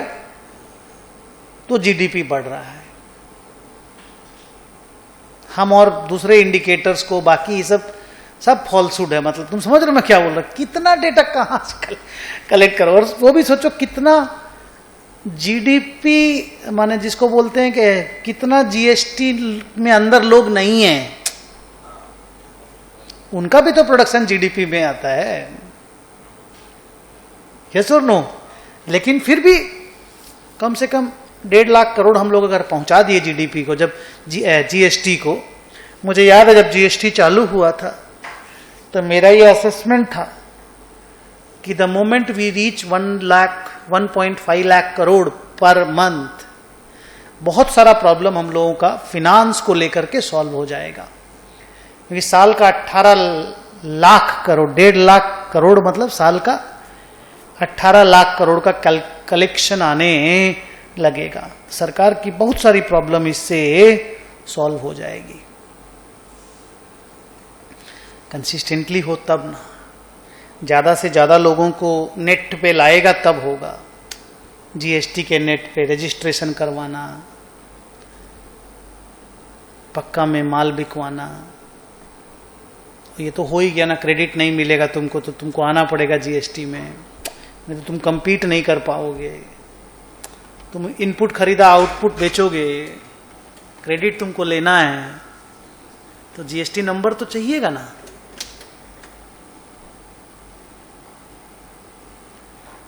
तो जीडीपी बढ़ रहा है। हम और दूसरे इंडिकेटर्स को, बाकी ये सब फॉल्सूड है। मतलब तुम समझ रहे हो मैं क्या बोल रहा हूं? कितना डेटा कहां से कलेक्ट करो, और वो भी सोचो कितना जीडीपी माने जिसको बोलते हैं कि कितना जीएसटी में अंदर लोग नहीं हैं, उनका भी तो प्रोडक्शन जीडीपी में आता है, यस और नो। लेकिन फिर भी कम से कम 1.5 लाख करोड़ हम लोग अगर पहुंचा दिए जीडीपी को, जब जीएसटी को, मुझे याद है जब जीएसटी चालू हुआ था तो मेरा ये असेसमेंट था कि the moment we reach 1.5 lakh crore per month, बहुत सारा प्रॉब्लम हम लोगों का फिनांस को लेकर के सॉल्व हो जाएगा। क्योंकि साल का 18 लाख करोड़, 1.5 लाख करोड़ मतलब साल का 18 लाख करोड़ का कलेक्शन आने लगेगा। सरकार की बहुत सारी प्रॉब्लम इससे सॉल्व हो जाएगी। कंसिस्टेंटली हो तब ना, ज्यादा से ज्यादा लोगों को नेट पे लाएगा तब होगा। जीएसटी के नेट पे रजिस्ट्रेशन करवाना, पक्का में माल बिकवाना, ये तो हो ही गया ना। क्रेडिट नहीं मिलेगा तुमको तो तुमको आना पड़ेगा जीएसटी में, नहीं तो तुम compete नहीं कर पाओगे। तुम इनपुट खरीदा, आउटपुट बेचोगे, क्रेडिट तुमको लेना है तो जीएसटी नंबर तो चाहिएगा ना।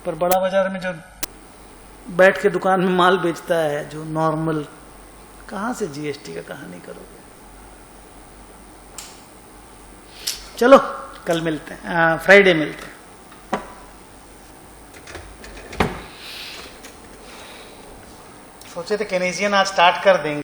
पर बड़ा बाजार में जो बैठ के दुकान में माल बेचता है, जो नॉर्मल, कहां से जीएसटी का कहानी करोगे। चलो कल मिलते हैं, फ्राइडे मिलते हैं। सोचे थे केनेजियन आज स्टार्ट कर देंगे।